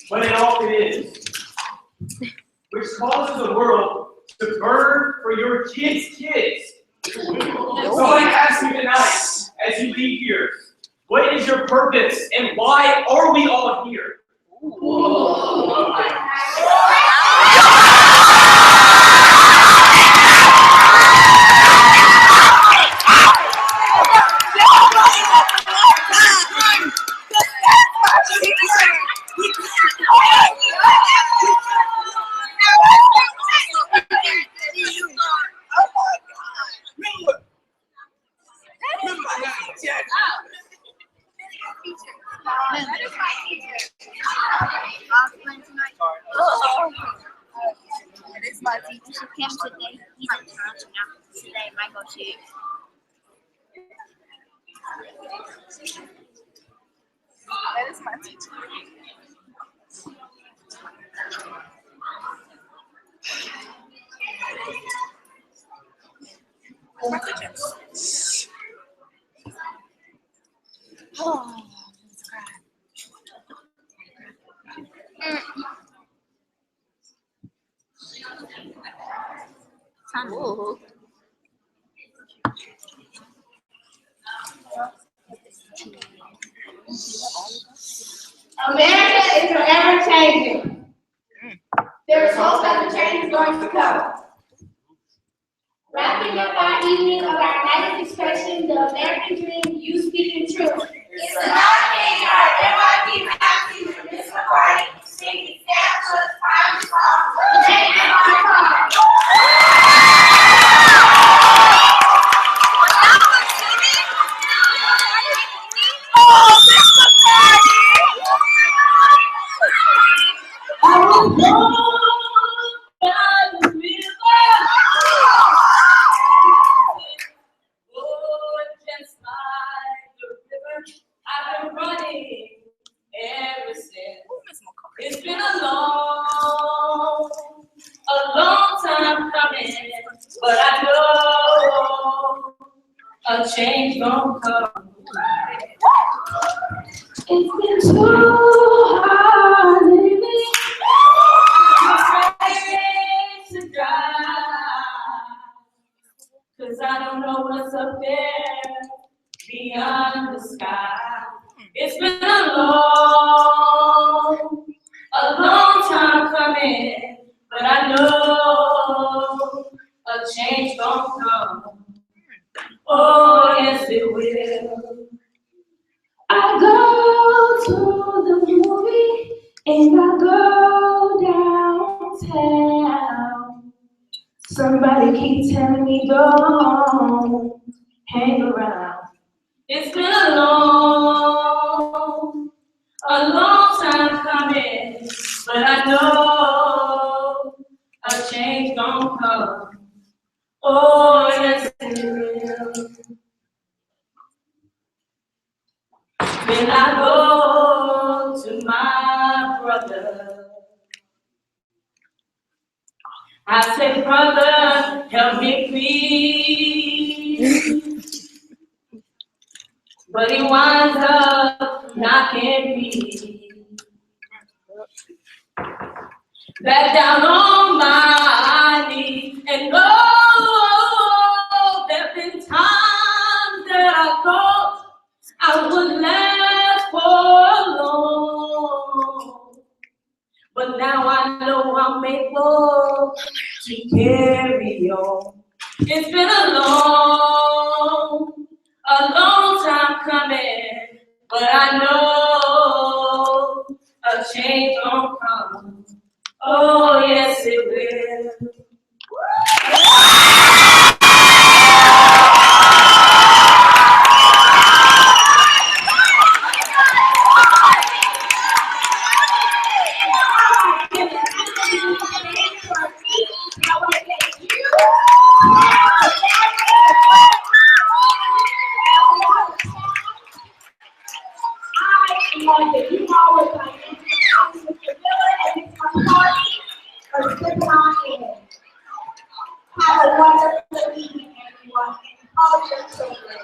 but it often is, which causes the world to burn for your kids' kids. So I ask you tonight, as you leave here, what is your purpose, and why are we all here? That is my teacher. She came today. He's like trying out today. Might go check. That is my teacher. Oh, let's cry. Ooh. America is forever changing. There is hope that the change is going to come. Wrapping up our evening of our night expression, the American dream, you speaking truth. It's another day in our MYP family for this party. Making stand for the time to come. Take my time. a change gon' come. It's been too hard living, afraid to die, 'cause I don't know what's up there beyond the sky. It's been a long time coming, but I know a change gon' come. Oh, yes, it will. I go to the movie and I go downtown. Somebody keep telling me don't hang around. It's been a long time coming, but I know a change gon' come. Oh, yes, it will. When I go to my brother, I say, brother, help me please. But he winds up knocking me back down on my knees. And oh, there've been times that I thought I would last for long, but now I know I'm able to carry on. It's been a long time coming, but I know a change gon' come. Oh, yes, it will. You always like Mr. Miller and Mr. McCarthy are sipping on in. Have a wonderful evening, everyone, and all your children.